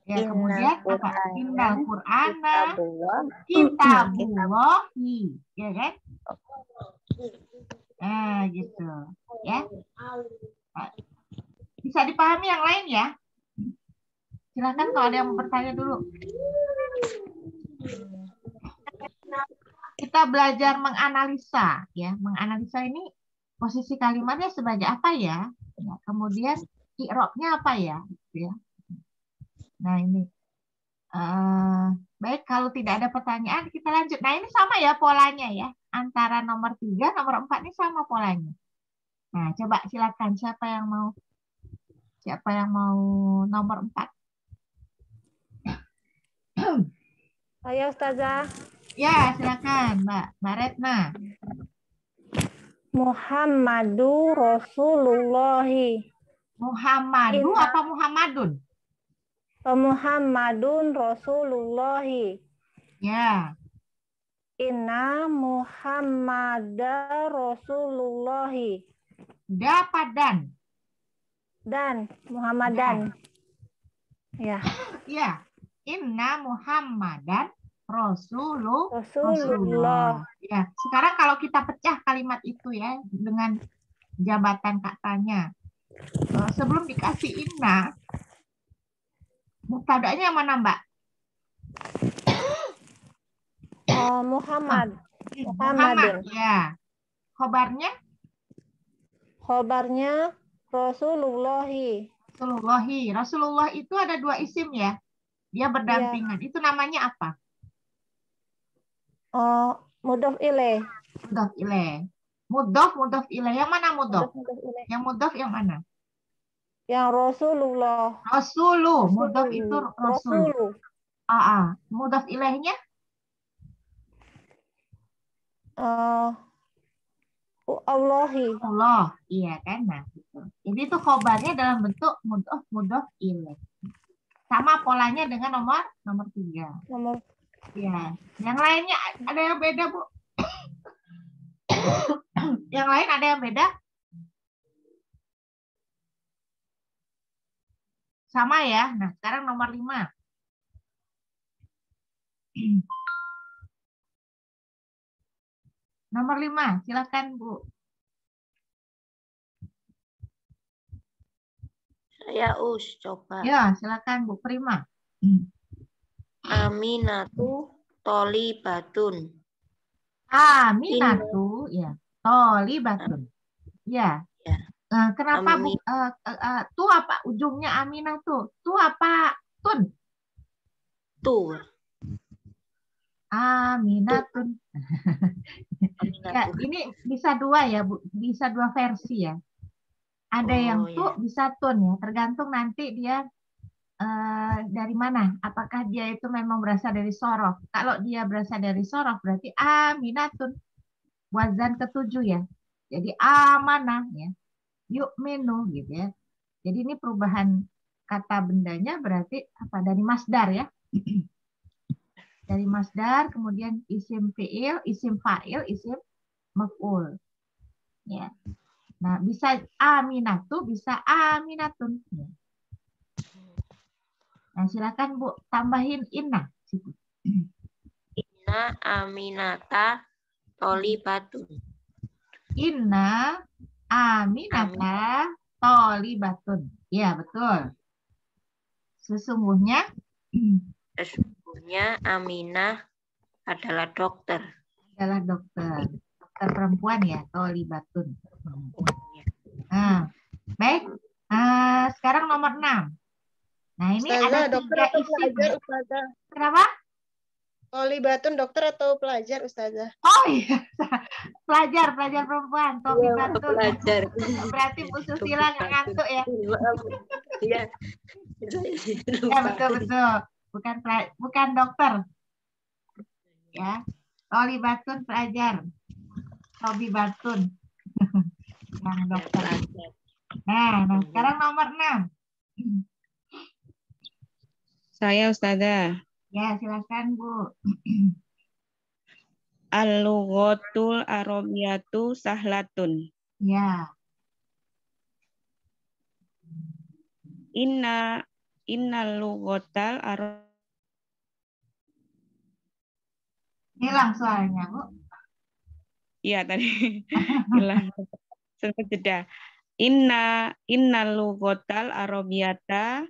Ya, kemudian apa? Innal Qur'ana kitabullahi, ya kan? Nah, gitu. Ya. Nah, bisa dipahami yang lain ya? Silakan kalau ada yang mau bertanya dulu. Kita belajar menganalisa, ya. Menganalisa ini posisi kalimatnya sebagai apa ya? Ya, kemudian i'rabnya apa ya? Gitu ya. Nah, ini. Baik, kalau tidak ada pertanyaan, kita lanjut. Nah, ini sama ya polanya ya. Antara nomor 3, nomor 4 ini sama polanya. Nah, coba silakan siapa yang mau nomor 4? Saya Ustazah. Ya, silakan, Mbak Retna. Muhammadu Rasulullahi. Muhammadu Inna- apa Muhammadun? Muhammadun Rasulullahi. Ya, Inna Muhammada Rasulullahi. dapadan. Dan Muhammadan. Ya. Ya, inna Muhammadan Rasulullah. Rasulullah. Ya, sekarang kalau kita pecah kalimat itu ya dengan jabatan katanya. Sebelum dikasih inna, mubtada'nya yang mana, Mbak? Muhammad. Muhammad, ya. Khobarnya? Khobarnya Rasulullahi. Rasulullahi. Rasulullah itu ada 2 isim ya. Dia berdampingan. Itu namanya apa? Mudhof ilaih. Mudhof ilaih. Mudhof ilaih. Yang mana mudhof? Yang mudhof yang mana? Yang Rasulullah. Rasulu. Mudhof itu Rasul. Mudhof ilaihnya? Allahi. Allah. Iya kan? Nah, gitu. Jadi itu khobarnya dalam bentuk mudhof ilaih. Sama polanya dengan nomor 3. Ya. Yang lainnya ada yang beda, Bu? Yang lain ada yang beda? Sama ya. Nah, sekarang nomor 5. Nomor 5, silakan Bu. Saya coba. Ya, silakan Bu Prima. Aminatu tolibatun. Aminatu, ya. Tolibatun. Ya. Ya. Kenapa Bu? Tu apa ujungnya Aminatu? Tu apa tun? Tu. Aminatun. Ya, ini bisa 2 ya, Bu. Bisa 2 versi ya. Ada yang tu, bisa tun ya. Tergantung nanti dia dari mana. Apakah dia itu memang berasal dari sorof. Kalau dia berasal dari sorof, berarti aminatun. Wazan ke-7 ya. Jadi amanah ya. Yu'minu gitu ya. Jadi ini perubahan kata bendanya berarti apa? Dari masdar ya. Dari masdar, kemudian isim fi'il, isim fa'il, isim maf'ul. Ya. Nah, bisa aminatu, bisa aminatun. Ya. Nah, silakan Bu, tambahin inna. Inna aminata tolibatun. Inna aminata tolibatun. Ya, betul. Sesungguhnya Aminah adalah dokter. Adalah dokter. Dokter perempuan ya, tolibatun. Nah, baik. Sekarang nomor 6. Nah, ini Ustazah, ada dokter 3 atau isim. pelajar, Ustazah? Kenapa? Tolibatun dokter atau pelajar, Ustazah? Oh iya, pelajar perempuan, tolibatun. Pelajar. Berarti Bu Susila nggak ngantuk ya? Iya. Ya, betul. Bukan dokter. Ya, tolibatun pelajar. Tobibatun. Yang dokter. Nah, sekarang nomor 6. Saya Ustazah. Ya, silakan Bu. Al-lughatul arabiyatu sahlatun. Ya, innal lughatal arab. Hilang suaranya, Bu. Iya tadi hilang sempat jeda. Innal lughatal arabiyata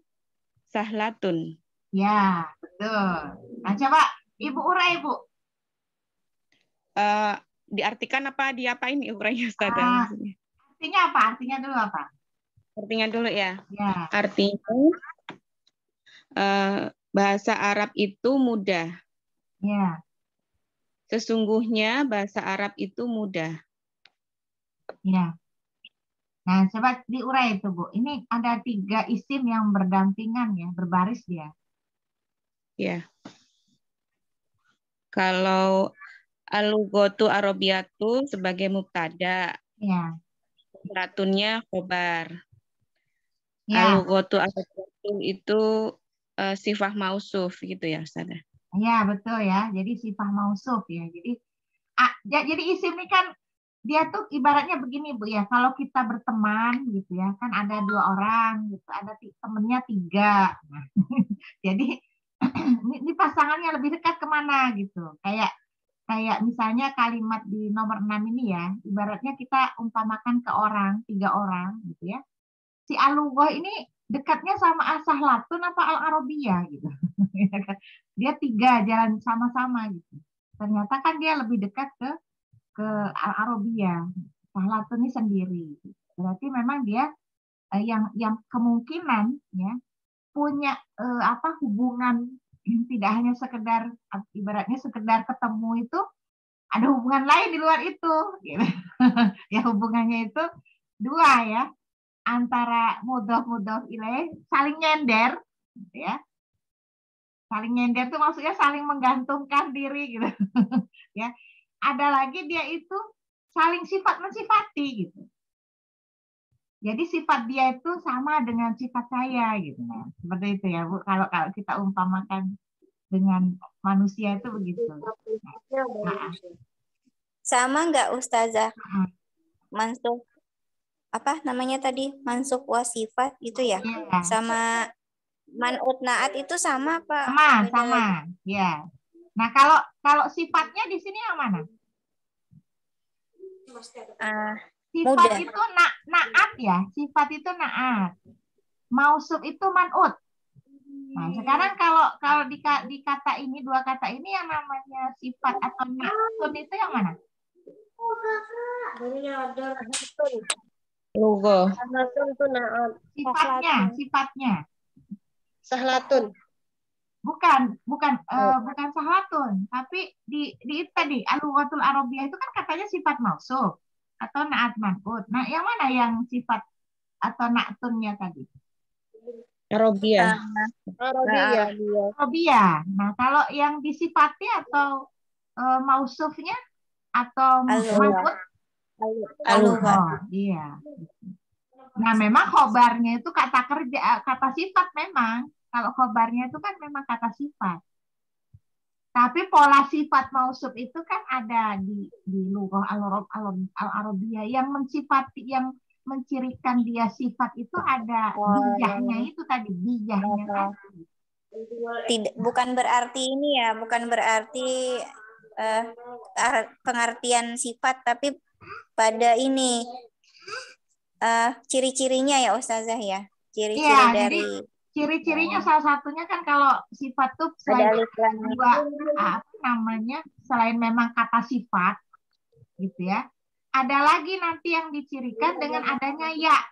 sahlatun. Ya, betul. Nah, coba Ibu urai, Bu. Diartikan apa diapain urainya Ustazah Ah, maksudnya? artinya apa? Artinya dulu apa? Artinya dulu ya. Ya, Artinya bahasa Arab itu mudah. ya. Sesungguhnya bahasa Arab itu mudah. Ya. Nah, coba diurai itu, Bu. Ini ada 3 isim yang berdampingan ya, berbaris dia. Ya. Kalau al-lughatu arabiyatu sebagai mubtada, Ya. ratunnya khobar. Ya, Al-lughatu arabiyatu itu sifah mausuf gitu ya, Ustazah. ya betul ya. Jadi sifah mausuf ya. Jadi isim ini kan dia tuh ibaratnya begini, Bu ya. Kalau kita berteman gitu ya, kan ada 2 orang gitu, ada temennya 3. Nah, jadi ini pasangannya lebih dekat kemana gitu. Kayak misalnya kalimat di nomor 6 ini ya, ibaratnya kita umpamakan ke 3 orang gitu ya. Si Al-Lughah ini dekatnya sama As-Sahlatun apa Al-Arabiyah gitu. Dia 3 jalan sama-sama gitu. Ternyata kan dia lebih dekat ke Al-Arabiyah. Sahlatun ini sendiri. Berarti memang dia yang kemungkinan ya punya hubungan tidak hanya sekedar ibaratnya sekedar ketemu itu, ada hubungan lain di luar itu gitu. Ya hubungannya itu 2 ya, antara mudhof ilaih saling nyender gitu ya. Saling nyender itu maksudnya saling menggantungkan diri gitu. Ya. Ada lagi dia itu saling sifat mensifati gitu. Jadi sifat dia itu sama dengan sifat saya gitu. Nah, seperti itu ya, Bu. Kalau kita umpamakan dengan manusia itu begitu. Nah, Sama nggak Ustazah? nah, Mansuk apa namanya tadi? Mansuk wasifat itu ya? iya. Sama man'ut naat itu sama apa? Beda lagi? Sama. Ya. Nah, kalau sifatnya di sini yang mana? Sifat Mudah. itu naat ya. Sifat itu naat. Mausuf itu man'ut. Nah, sekarang kalau di kata ini, 2 kata ini yang namanya sifat atau na'tun itu yang mana? Lugha. Sifatnya. Sahlatun. Bukan sahlatun, tapi di tadi al-lughatul arabiyah itu kan katanya sifat mausuf atau naat man'ut. Nah, yang mana yang sifat atau na'tunnya tadi? Arabiyah. Arabiyah. Arabiyah. Nah, kalau yang disifati atau mausufnya atau man'ut? Al-lugha. Iya. Nah, memang khobarnya itu kata kerja, kata sifat memang. Kalau khobarnya itu kan memang kata sifat. Tapi pola sifat mausuf itu kan ada di lughah al-arabiyah yang mensifati, yang mencirikan dia sifat itu ada bijahnya itu tadi, bijahnya tadi. Bukan berarti ini ya, bukan berarti pengertian sifat, tapi pada ini ciri-cirinya ya Ustazah ya. Ciri-ciri Iya, dari jadi ciri-cirinya salah satunya kan kalau sifat tuh selain selain memang kata sifat gitu ya, ada lagi nanti yang dicirikan dengan adanya ya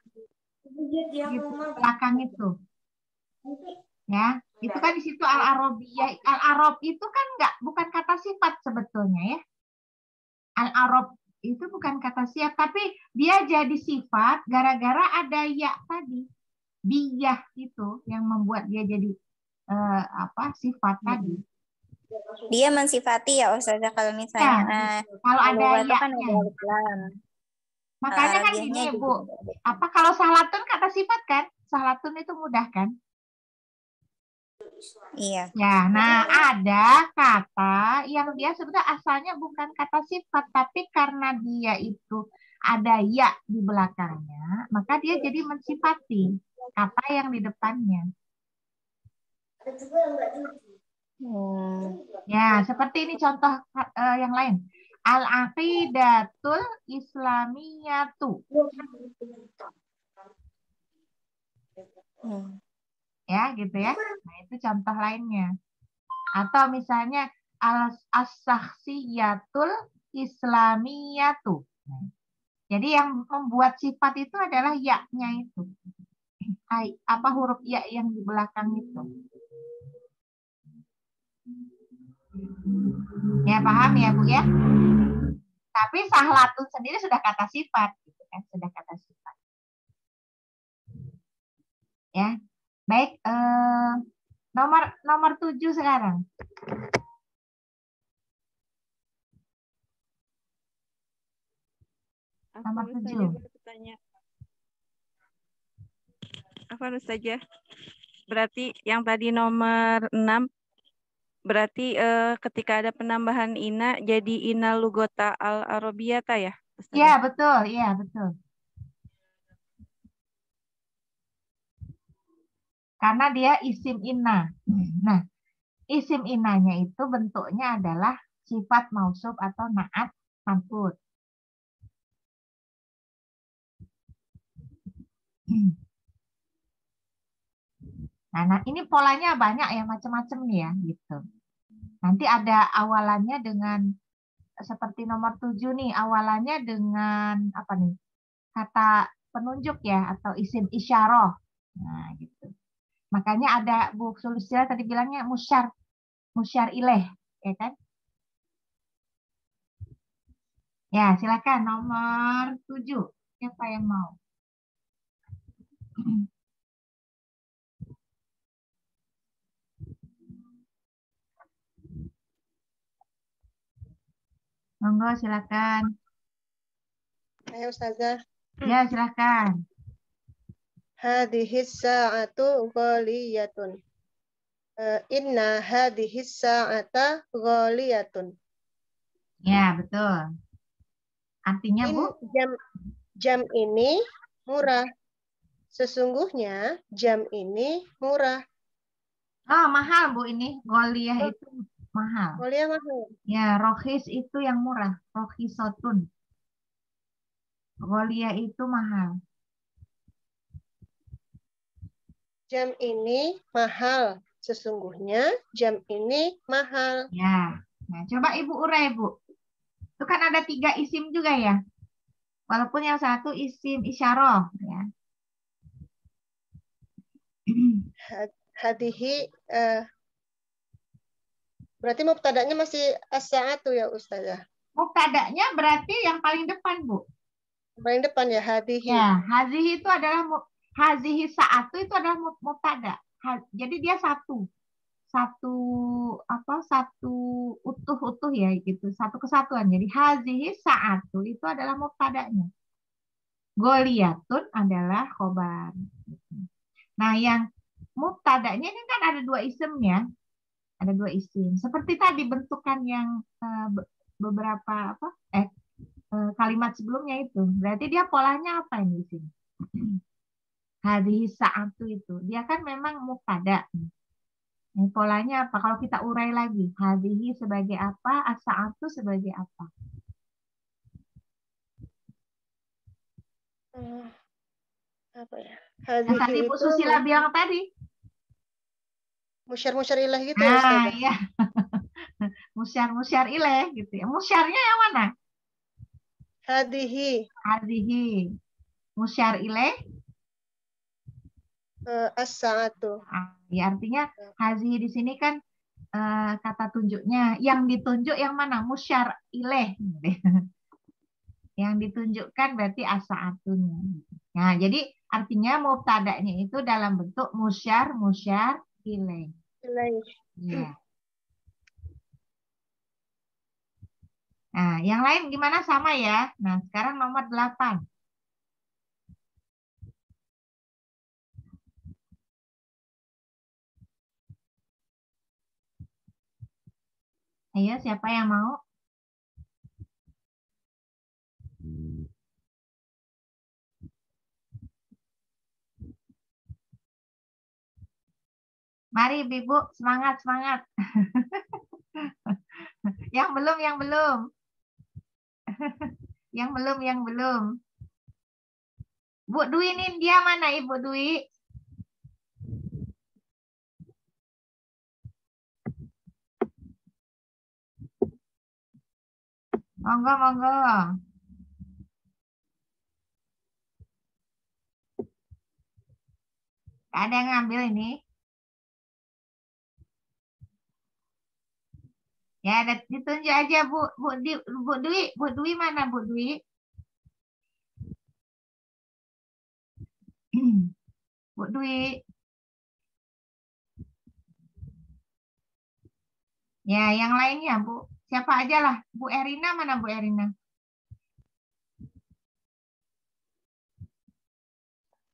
gitu, belakang itu ya, itu kan di situ al-arabiyah. Al-arab itu kan bukan kata sifat sebetulnya ya. Al-arab itu bukan kata sifat, tapi dia jadi sifat gara-gara ada ya tadi. Biyah itu yang membuat dia jadi sifat tadi. Dia mensifati ya Ustazah, kalau misalnya kalau ada itu kan ya-nya. ada iklan. Makanya kan gini Bu, kalau sahlatun kata sifat kan? Sahlatun itu mudah kan? Iya. Ya, nah ada kata yang dia sebenarnya asalnya bukan kata sifat, tapi karena dia itu ada ya di belakangnya, maka dia jadi mensifati. kata yang di depannya. Ya, seperti ini contoh yang lain. Al-aqidatul islamiyatu. Ya, gitu ya. Nah, itu contoh lainnya. Atau misalnya as-sakhsiyatul islamiyatu. Nah, jadi yang membuat sifat itu adalah ya-nya itu. Apa huruf ya yang di belakang itu. Ya, paham ya, Bu ya? Tapi sahlatun sendiri sudah kata sifat, gitu kan? Sudah kata sifat. Ya. Baik, nomor 7 sekarang. Nomor 7. Afwan Ustazah. Berarti yang tadi nomor 6 berarti ketika ada penambahan ina jadi ina lugota al-arabiyata ya? Ustazah? Iya, betul. Iya, betul. Karena dia isim inna. Nah, isim innanya itu bentuknya adalah sifat mausuf atau naat man'ut. Nah, ini polanya banyak ya, macam-macam nih ya, gitu. Nanti ada awalannya dengan seperti nomor 7 nih, awalannya dengan apa nih? Kata penunjuk ya atau isim isyarah. Nah, gitu. Makanya ada Bu Sulistya tadi bilangnya musyar ilaih, ya kan? Ya, silakan nomor 7. Siapa yang mau? Monggo, silakan. Ayo Ustazah. Ya, silakan. Hadhis sa'atu ghaliyatun. Inna hadhis sa'ata ghaliyatun. Ya, betul. Artinya, Bu? Jam ini murah. Sesungguhnya jam ini murah. Oh, mahal, Bu, ini. Ghaliyah itu mahal. Ghaliyah mahal. Ya, rohis itu yang murah. Rohisotun. Ghaliyah itu mahal. Jam ini mahal. Sesungguhnya jam ini mahal. Ya. Nah, coba Ibu urai, Bu. Itu kan ada 3 isim juga ya. Walaupun yang satu isim isyarah. Ya. Hadihi berarti mubtada'nya masih as-sa'atu ya Ustazah. Mubtada'nya berarti yang paling depan, Bu. Paling depan ya hadihi. Ya, hazihi itu adalah hazihi sa'atu itu adalah mubtada. Jadi dia satu utuh-utuh ya gitu, satu kesatuan. Jadi hazihi sa'atu itu adalah mubtada'nya. Goliyatun adalah khobar. Nah, yang mubtada'nya ini kan ada 2 isimnya. Ada 2 isim. Seperti tadi bentukan yang beberapa kalimat sebelumnya itu. Berarti dia polanya apa ini di sini? Hadhihi sa'atu itu. Dia kan memang mubtada. Ini polanya apa? Kalau kita urai lagi, hadhihi sebagai apa? As-sa'atu sebagai apa? Apa ya? Yang tadi Bu Susila bilang tadi. Musyar ilaih gitu ya Nah, Ustazah. iya. musyar ilaih gitu ya. Musyarnya yang mana? Hadihi. Hadhihi. Musyar ilaih as-sa'atu. Ya, artinya hazihi di sini kan kata tunjuknya. Yang ditunjuk yang mana? Musyar ilaih. Yang ditunjukkan berarti as-sa'atunya. Nah, jadi artinya mubtada'nya itu dalam bentuk musyar ilaih. Ya. Nah, yang lain gimana sama ya? Nah, sekarang nomor 8. Ayo, siapa yang mau? Mari Ibu, semangat, semangat. Yang belum, yang belum. Yang belum, yang belum. Bu Dwi ini dia mana Ibu Dwi? Monggo, monggo. Ada yang ngambil ini? Ya, ada ditunjuk aja Bu Dwi mana Bu Dwi? Bu Dwi. Ya, yang lainnya Bu. Siapa aja lah. Bu Erina mana Bu Erina?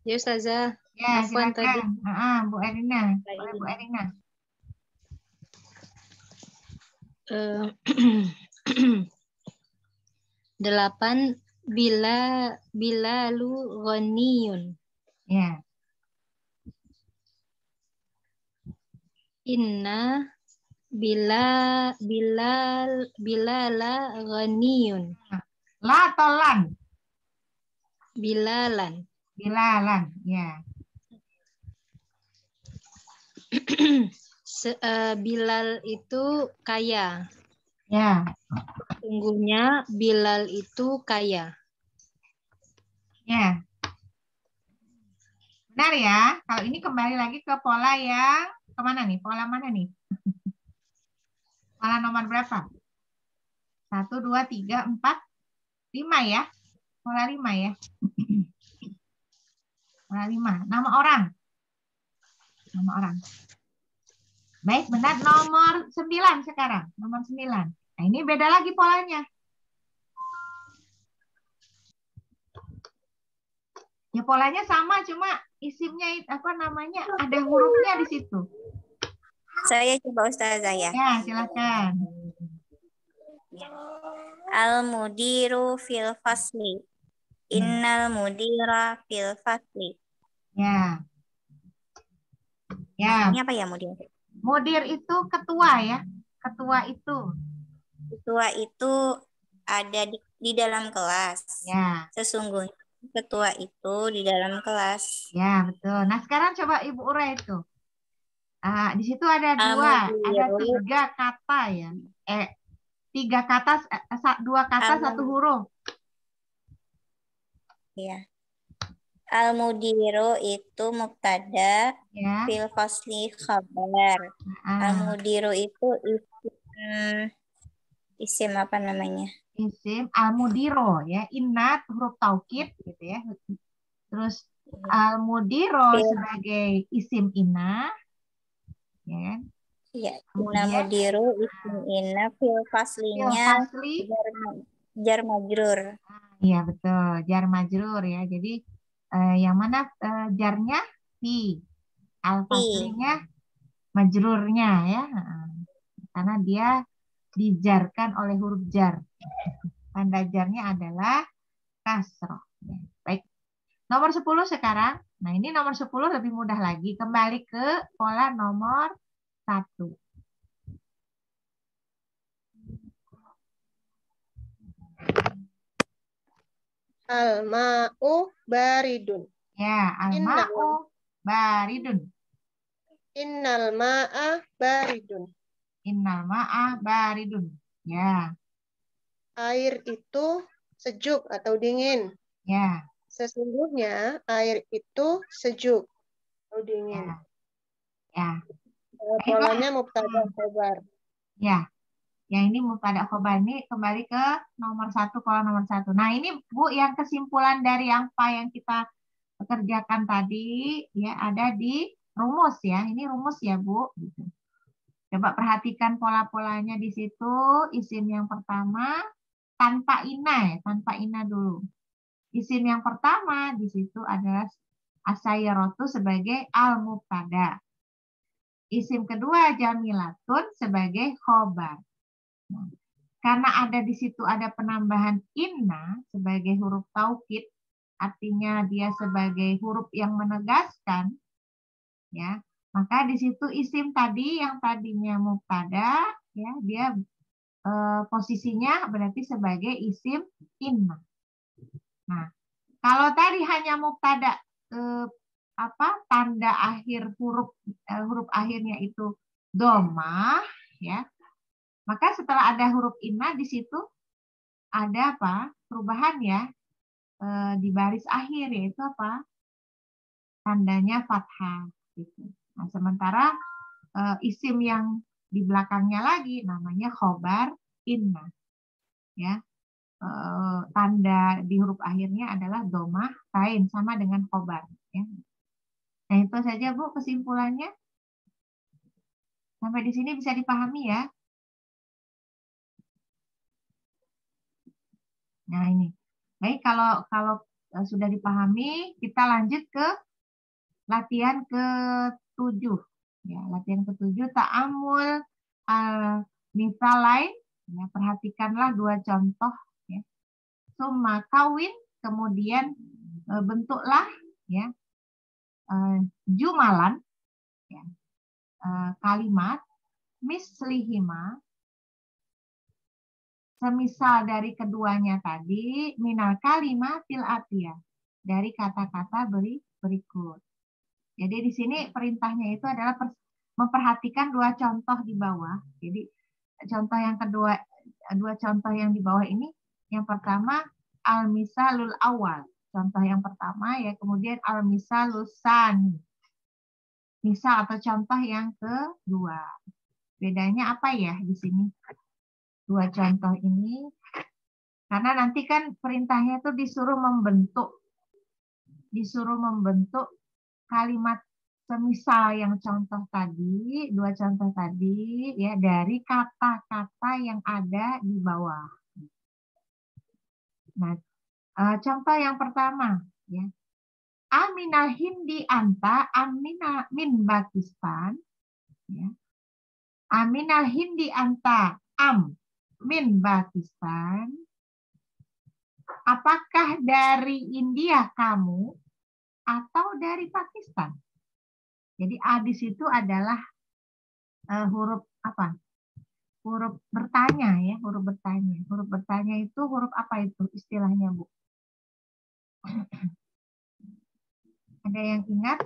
Ya Ustazah. Ya, Afwan tadi. silakan. Bu Erina. Boleh Bu Erina. Delapan Bilalu ghaniyun. Ya. Inna Bilala ghaniyun. La atau lan? Bilalan. Bilalan, ya. Bilal itu kaya. Ya. Sungguhnya Bilal itu kaya. Ya. Benar ya. Kalau ini kembali lagi ke pola yang kemana nih? Pola mana nih? Pola nomor berapa? 1, 2, 3, 4, 5 ya. Pola 5 ya. Pola 5. Nama orang. Nama orang. Baik, benar. Nomor 9 sekarang. Nomor 9. Nah, ini beda lagi polanya. Ya polanya sama, cuma isimnya apa namanya? Ada hurufnya di situ. Saya coba Ustazah ya. Ya, silakan. Al-mudiru fil fasli. Innal mudira fil fasli. Ya. Ya. Ini apa ya mudir? Mudir itu ketua ya. Ketua itu. Ketua itu ada di dalam kelas. Ya. Sesungguhnya ketua itu di dalam kelas. Ya, betul. Nah, sekarang coba Ibu urai itu. Di situ ada ada 3 kata ya. 3 kata, 2 kata, 1 huruf. Ya. Al-mudiru itu mubtada, Ya. fil fasli khabar. Al-mudiru itu isim apa namanya? Isim al-mudiro ya. Innat huruf taukid gitu ya. Terus al-mudiro sebagai isim inna. Ya kan? Iya, mudiru isim inna fil faslinya jar majrur. Iya, betul. Jar majrur ya. Jadi yang mana jarnya fi, al-faslinya majrurnya ya. Karena dia dijarkan oleh huruf jar. Tanda jarnya adalah kasroh. Baik. Nomor 10 sekarang. Nah, ini nomor 10 lebih mudah lagi. Kembali ke pola nomor 1. Al-ma'u baridun. Ya, al-ma'u baridun. Innal ma'a baridun. Innal ma'a baridun. Ya. Air itu sejuk atau dingin. Ya. Sesungguhnya air itu sejuk atau dingin. Ya. Polanya mubtada khobar. Ya. Yang ini mubtada khobar ini kembali ke nomor 1, pola nomor 1. Nah, ini Bu yang kesimpulan dari apa yang kita kerjakan tadi ya ada di rumus ya. Ini rumus ya, Bu. Gitu. Coba perhatikan pola-polanya di situ. Isim yang pertama tanpa ina ya, tanpa ina dulu. Isim yang pertama di situ adalah asyaratu sebagai al-mubtada. Isim kedua jamilatun sebagai khobar. Nah, karena ada di situ ada penambahan inna sebagai huruf taukid, artinya dia sebagai huruf yang menegaskan, ya, Maka di situ isim tadi yang tadinya mubtada, ya dia posisinya berarti sebagai isim inna. Nah, kalau tadi hanya mubtada, tanda akhir huruf akhirnya itu domah, ya, maka setelah ada huruf inna di situ ada apa? Perubahan ya di baris akhir, yaitu apa? Tandanya fathah. Gitu. Nah, sementara isim yang di belakangnya lagi namanya khobar inna. Ya, tanda di huruf akhirnya adalah domah tain sama dengan khobar. Ya. Nah, itu saja Bu kesimpulannya. Sampai di sini bisa dipahami ya. Nah, ini. Baik, kalau sudah dipahami, kita lanjut ke latihan ke-7. Ya, latihan ke-7 ta'amul misal lain. Ya, perhatikanlah dua contoh. Ya. Summa kawin, kemudian bentuklah ya jumalan, ya, kalimat mislihima, semisal dari keduanya tadi, minal kalimatil atiyah, dari kata-kata berikut. Jadi di sini perintahnya itu adalah memperhatikan dua contoh di bawah. Jadi contoh yang kedua, dua contoh yang di bawah ini, yang pertama al-misalul awal. Contoh yang pertama ya, kemudian al-misalus tsani. Misal atau contoh yang kedua. Bedanya apa ya di sini? Dua contoh ini, karena nanti kan perintahnya itu disuruh membentuk kalimat semisal yang contoh tadi, dua contoh tadi ya, dari kata-kata yang ada di bawah. Nah, contoh yang pertama ya. Aminal hindi anta amina min Pakistan ya. Aminal hindi anta am min Pakistan. Apakah dari India kamu atau dari Pakistan? Jadi A di situ adalah huruf apa? Huruf bertanya ya, huruf bertanya. Huruf bertanya itu huruf apa itu istilahnya, Bu? Ada yang ingat?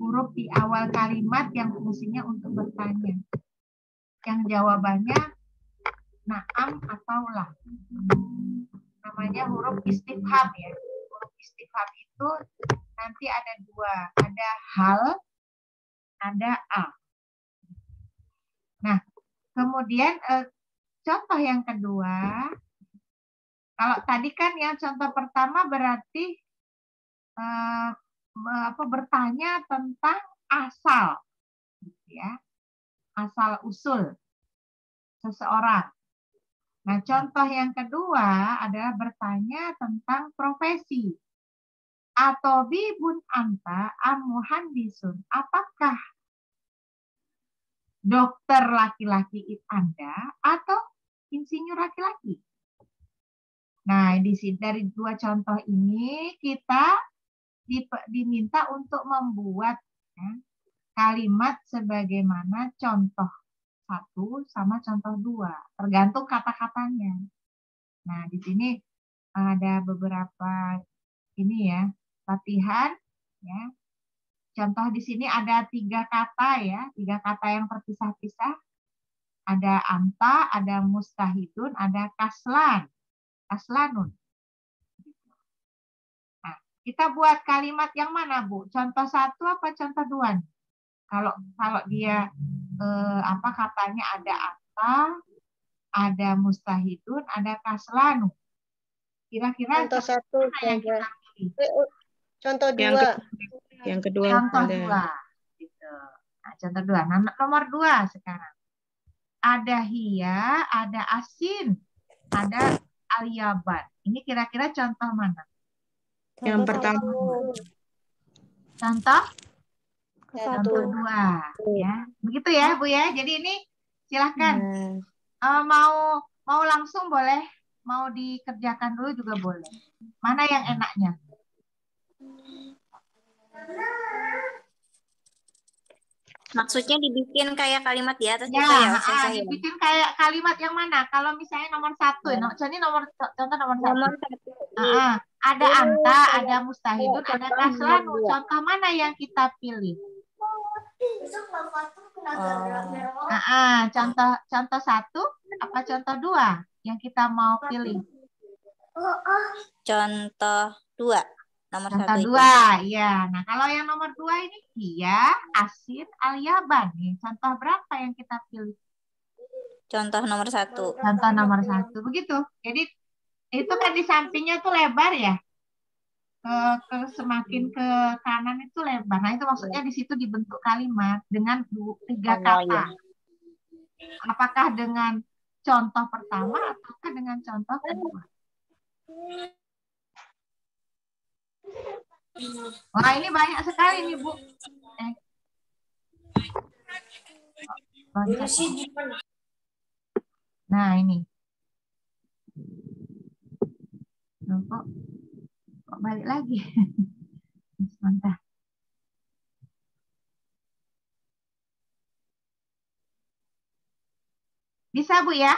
Huruf di awal kalimat yang fungsinya untuk bertanya. Yang jawabannya na'am atau lah. Namanya huruf istifham ya. Huruf istifham itu nanti ada dua. Ada hal, ada a. Nah, kemudian contoh yang kedua. Kalau tadi kan yang contoh pertama berarti bertanya tentang asal. Ya. Asal usul seseorang. Nah, contoh yang kedua adalah bertanya tentang profesi. Atobibun anta am muhandisun. Apakah dokter laki-laki Anda atau insinyur laki-laki? Nah, dari dua contoh ini kita diminta untuk membuat ya, kalimat sebagaimana contoh 1 sama contoh 2, tergantung kata-katanya. Nah, di sini ada beberapa ini ya, latihan ya. Contoh di sini ada 3 kata ya, 3 kata yang terpisah-pisah. Ada anta, ada mustahidun, ada kaslanun. Nah, kita buat kalimat yang mana, Bu? Contoh 1 apa contoh 2? Kalau dia katanya ada anta, ada mustahidun, ada kaslanun. Kira-kira contoh 1 yang kita pilih? Contoh 2. Yang kedua. Contoh 2. Gitu. Nah, contoh 2. Nomor 2 sekarang. Ada hia, ada asin, ada aliyaban. Ini kira-kira contoh mana? Yang pertama. Contoh? Contoh 2. Ya. Begitu ya, Bu ya. Jadi ini silahkan. Mau langsung boleh, mau dikerjakan dulu juga boleh. Mana yang enaknya? Maksudnya dibikin kayak kalimat di atas Ya, juga ya Ustazah ya? dibikin kayak kalimat yang mana? Kalau misalnya nomor satu, ini contoh nomor satu. Nomor satu. Ada anta, ada mustahidun, ada Contoh kaslanu. nomor dua. Contoh mana yang kita pilih? Contoh satu apa contoh dua yang kita mau pilih? Contoh dua. Nomor Contoh satu itu. dua, ya. Nah, kalau yang nomor dua ini dia, asin, al-yaban. Nih, contoh berapa yang kita pilih? Contoh nomor satu. Contoh nomor satu, begitu. Jadi itu kan di sampingnya tuh lebar ya. Semakin ke kanan itu lebar. Nah, itu maksudnya di situ dibentuk kalimat dengan tiga kata. Apakah dengan contoh pertama ataukah dengan contoh kedua? Wah, ini banyak sekali nih, Bu. Nah, ini. Loh, kok balik lagi? Sebentar. Bisa, Bu ya?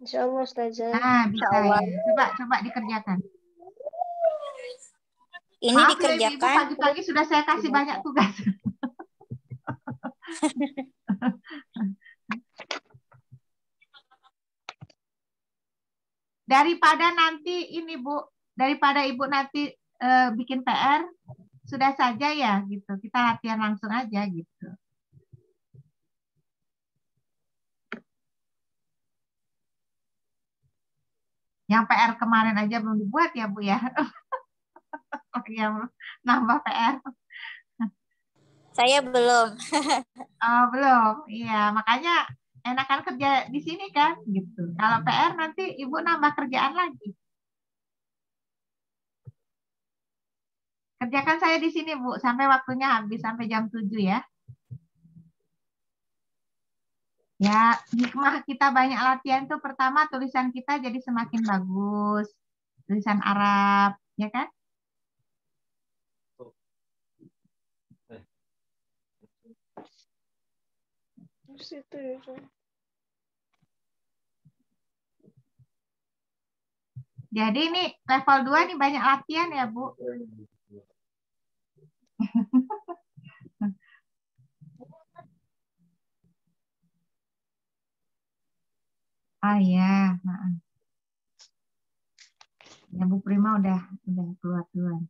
Insya Allah Ustazah. Nah, bisa ya. Coba dikerjakan. Ini Maaf ya, dikerjakan. Ibu, pagi-pagi sudah saya kasih banyak tugas. Daripada nanti ini Bu, daripada Ibu nanti bikin PR, sudah saja ya gitu. Kita latihan langsung aja gitu. Yang PR kemarin aja belum dibuat ya Bu ya. Yang nambah PR. Saya belum. Oh, belum. Iya, makanya enakan kerja di sini kan gitu. Kalau PR nanti Ibu nambah kerjaan lagi. Kerjakan saya di sini, Bu, sampai waktunya habis, sampai jam 7 ya. Ya, hikmah kita banyak latihan tuh pertama tulisan kita jadi semakin bagus. Tulisan Arab, ya kan? Jadi ini level 2 nih banyak latihan ya, Bu. Oh iya, ya Bu Prima udah keluar duluan.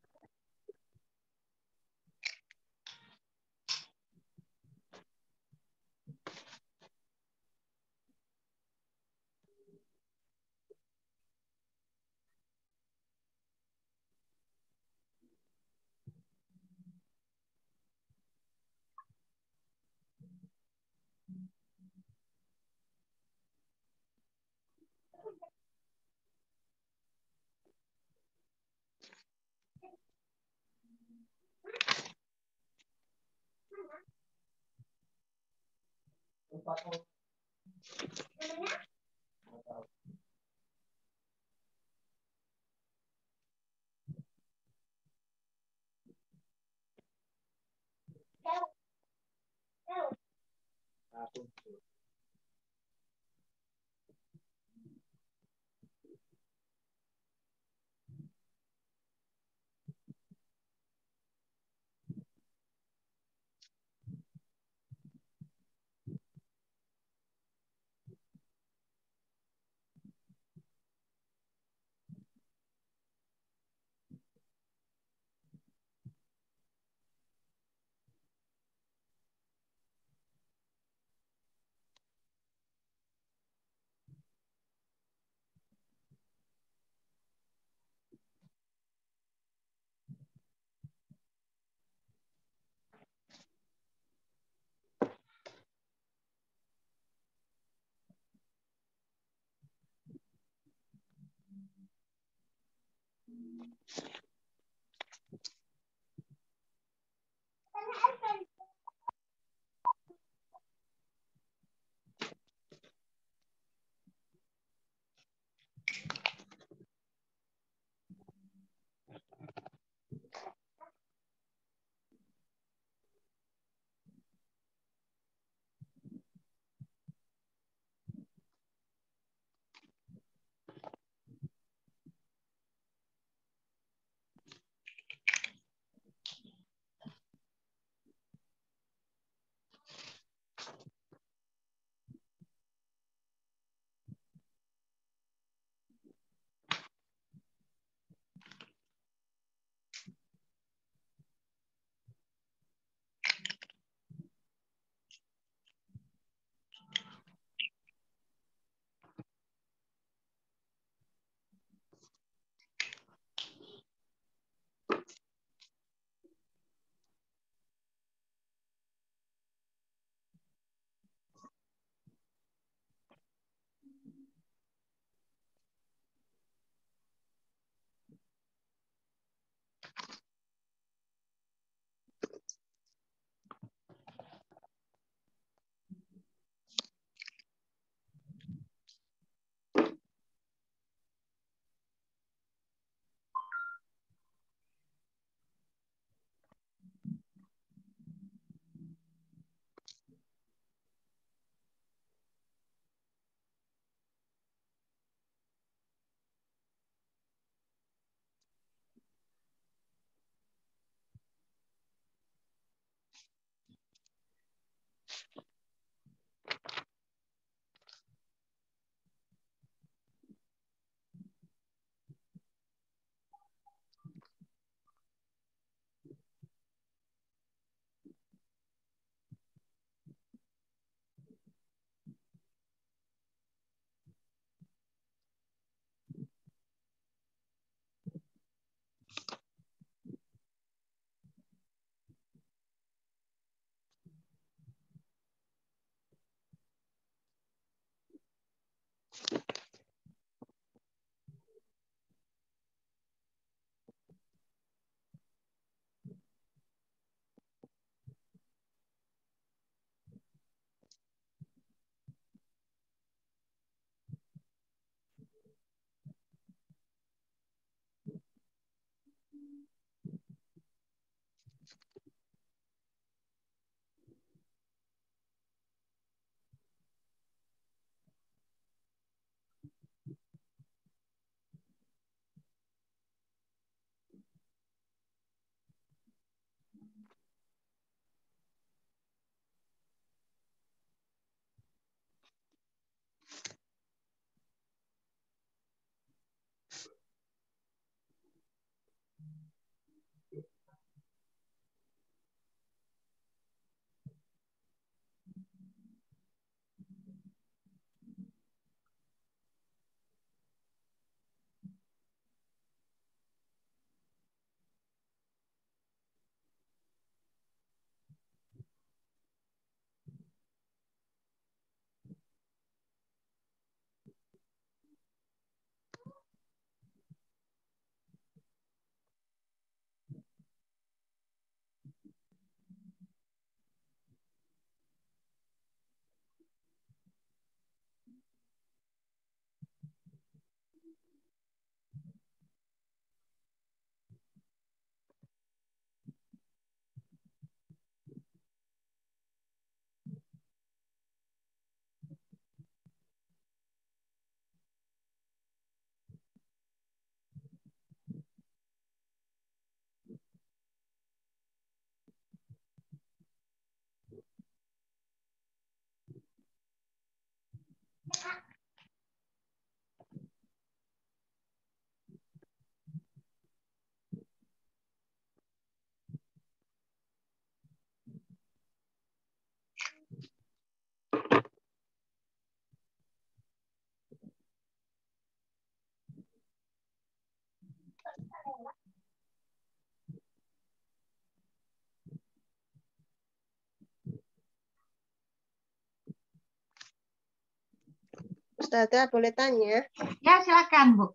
Ustazah boleh tanya? Ya, silakan, Bu.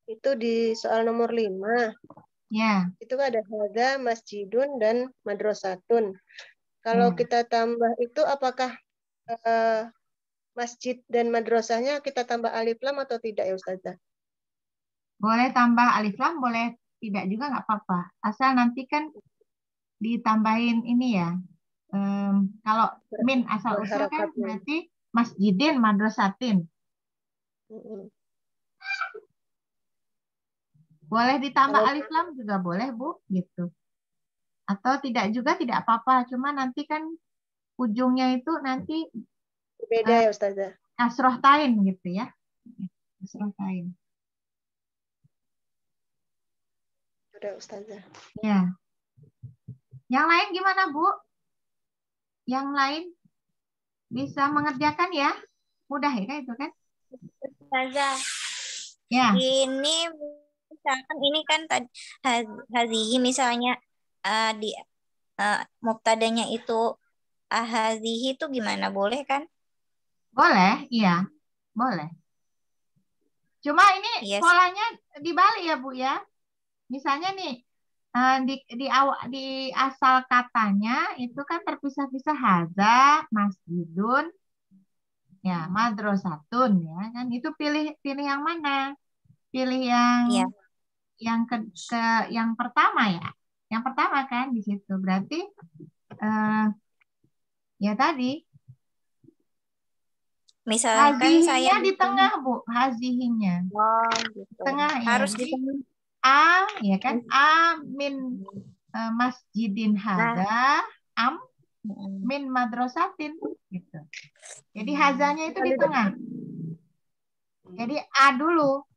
Itu di soal nomor 5. Ya, Itu ada hadza masjidun dan madrasatun. Kalau ya. kita tambah itu apakah masjid dan madrasahnya kita tambah alif lam atau tidak ya Ustazah? Boleh tambah alif lam, boleh tidak juga nggak apa-apa. Asal nanti kan ditambahin ini ya. Kalau min asal usul kan Berharakatnya. berarti masjidin madrasatin. Mm-mm. Boleh ditambah Kalau alif lam juga boleh, Bu, gitu. Atau tidak juga tidak apa-apa. Cuma nanti kan ujungnya itu nanti beda ya Ustazah. kasroh tain gitu ya. Kasroh tain. Udah Ustazah. Ya. Yang lain gimana, Bu? Yang lain bisa mengerjakan ya? Mudah ya itu kan? Ustazah, Ya. ini misalkan ini kan tadi hazihi misalnya di mubtadanya itu hazihi itu gimana? Boleh kan? Boleh, iya. Boleh. Cuma ini Iya. polanya dibalik ya, Bu ya. Misalnya nih di asal katanya itu kan terpisah-pisah haza, masjidun, ya madrasatun ya kan itu pilih yang mana? Pilih Iya. yang pertama ya. Yang pertama kan di situ. Berarti ya tadi Misalkan saya hazihinya di tengah, Bu. Hazihinya. Oh, gitu. Tengah ya. Harus di Jadi tengah. A ya kan A min masjidin hada am min madrasatin gitu. Jadi hazanya itu di tengah. Jadi A dulu.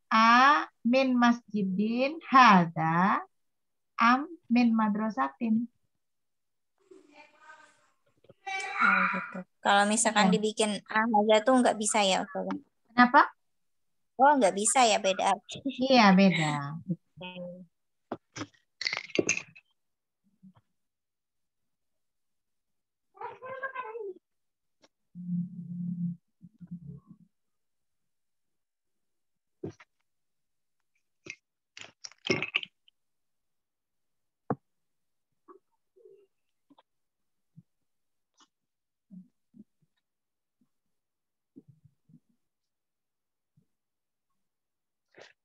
A min masjidin hada am min madrasatin. Oh, gitu. Kalau misalkan Ya. dibikin haza tuh nggak bisa ya, Ustazah? Kenapa? Oh, nggak bisa ya, beda arti. Iya, beda.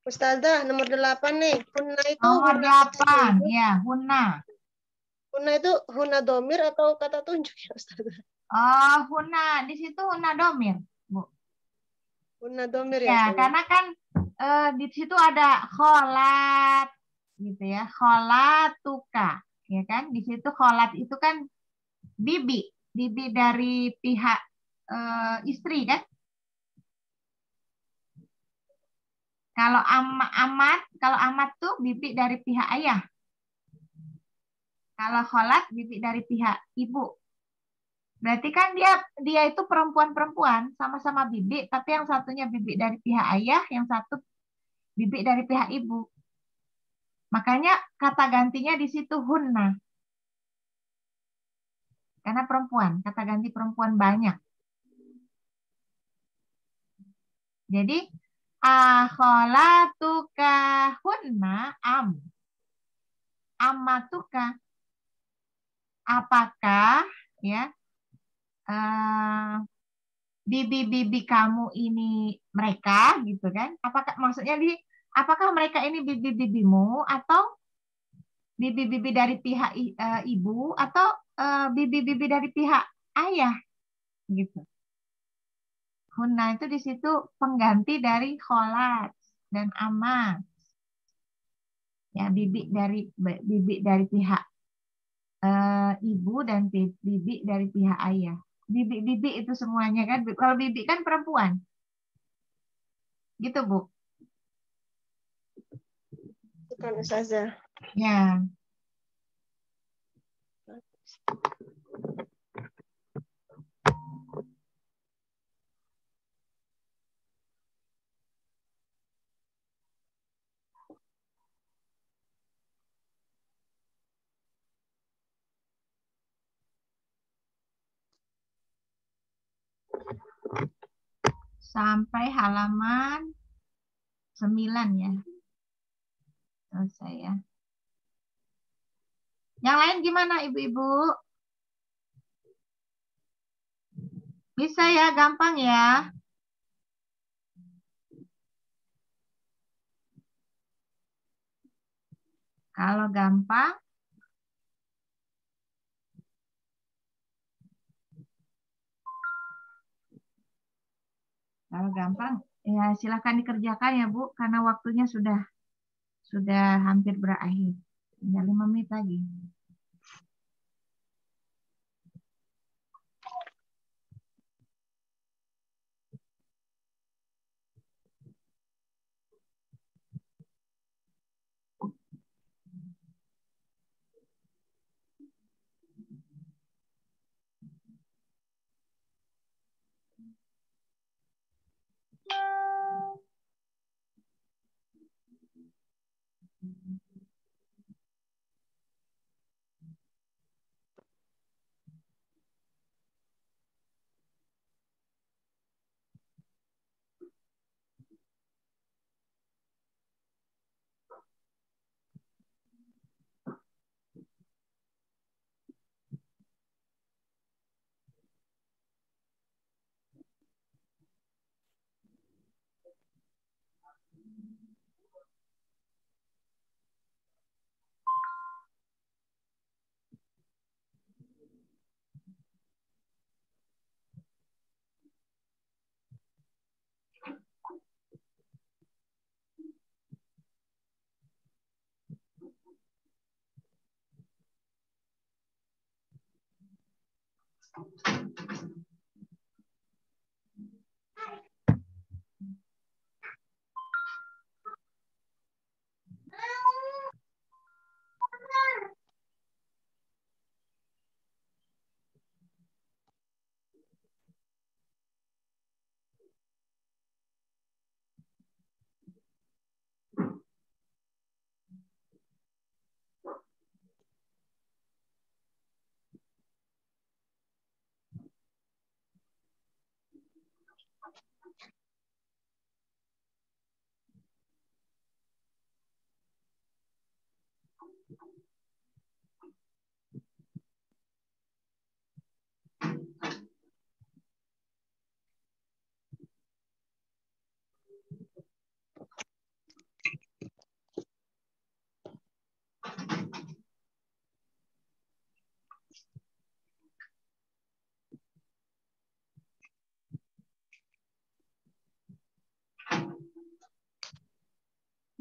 Ustazah nomor 8 nih. Hunna itu Nomor hunna 8, ya, hunna. Hunna itu hunna domir atau kata tunjuk ya Ustazah? Oh, hunna. Di situ hunna domir, Bu. Hunna domir ya Ya, Ustazah? karena kan di situ ada kholat, gitu ya, kholatuka, ya kan? Di situ kholat itu kan bibi dari pihak istri kan? Kalau amat tuh bibi dari pihak ayah. Kalau kholat bibi dari pihak ibu. Berarti kan dia itu perempuan-perempuan, sama-sama bibi, tapi yang satunya bibi dari pihak ayah, yang satu bibi dari pihak ibu. Makanya kata gantinya di situ hunna. Karena perempuan, kata ganti perempuan banyak. Jadi akholatuka hunna amatuka. Apakah ya bibi-bibi kamu ini mereka gitu kan? Apakah maksudnya apakah mereka ini bibi-bibimu atau bibi-bibi dari pihak ibu atau bibi-bibi dari pihak ayah gitu. Hunna itu di situ pengganti dari kholat dan amat. Ya, bibi dari pihak ibu dan bibi dari pihak ayah. Bibi itu semuanya kan. Kalau bibi kan perempuan. Gitu, Bu. Bukan Ustazah. Ya. sampai halaman 9 ya. Selesai ya. Yang lain gimana Ibu-ibu? Bisa ya, gampang ya. Kalau gampang, ya silakan dikerjakan ya Bu, karena waktunya sudah hampir berakhir. Tinggal 5 menit lagi.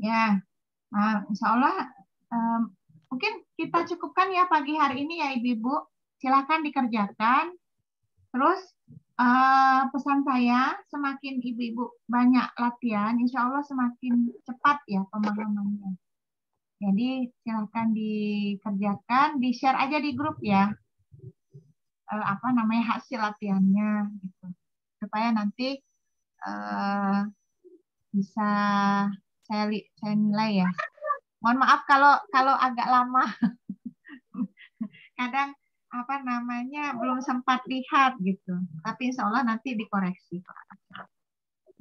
Ya, insya Allah mungkin kita cukupkan ya pagi hari ini ya Ibu-ibu. Silakan dikerjakan. Terus pesan saya, semakin Ibu-ibu banyak latihan, insya Allah semakin cepat ya pemahamannya. Jadi silakan dikerjakan, di-share aja di grup ya. Hasil latihannya gitu. Supaya nanti bisa saya nilai ya. Mohon maaf kalau agak lama. Kadang belum sempat lihat gitu. Tapi insya Allah nanti dikoreksi.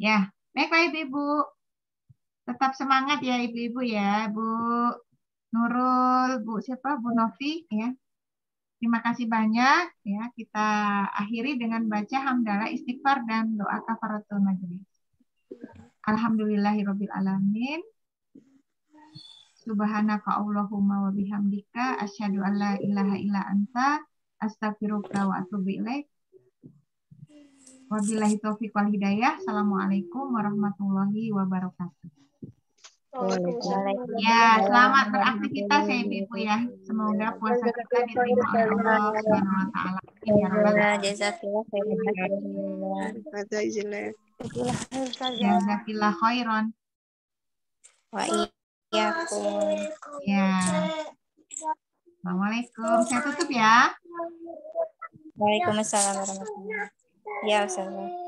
Ya, baiklah Ibu-ibu. Tetap semangat ya Ibu-ibu ya, Bu Nurul, Bu Novi ya. Terima kasih banyak ya. Kita akhiri dengan baca hamdalah, istighfar dan doa kafaratul majelis. Alhamdulillahirabbil alamin. Subhanaka Allahumma wa bihamdika asyhadu an la ilaha illa anta astaghfiruka wa atubu ilaik. Wabillahi taufiq wal hidayah. Assalamualaikum warahmatullahi wabarakatuh. Ya, selamat beraktivitas ya Ibu ya. Semoga puasa kita diterima oleh Allah Subhanahu wa taala. Ya rabbal alamin. Jazakillah khairan. Wa iyyakum. Ya. Assalamualaikum. Saya tutup ya. Waalaikumsalam warahmatullahi wabarakatuh. Ya, Ustaz.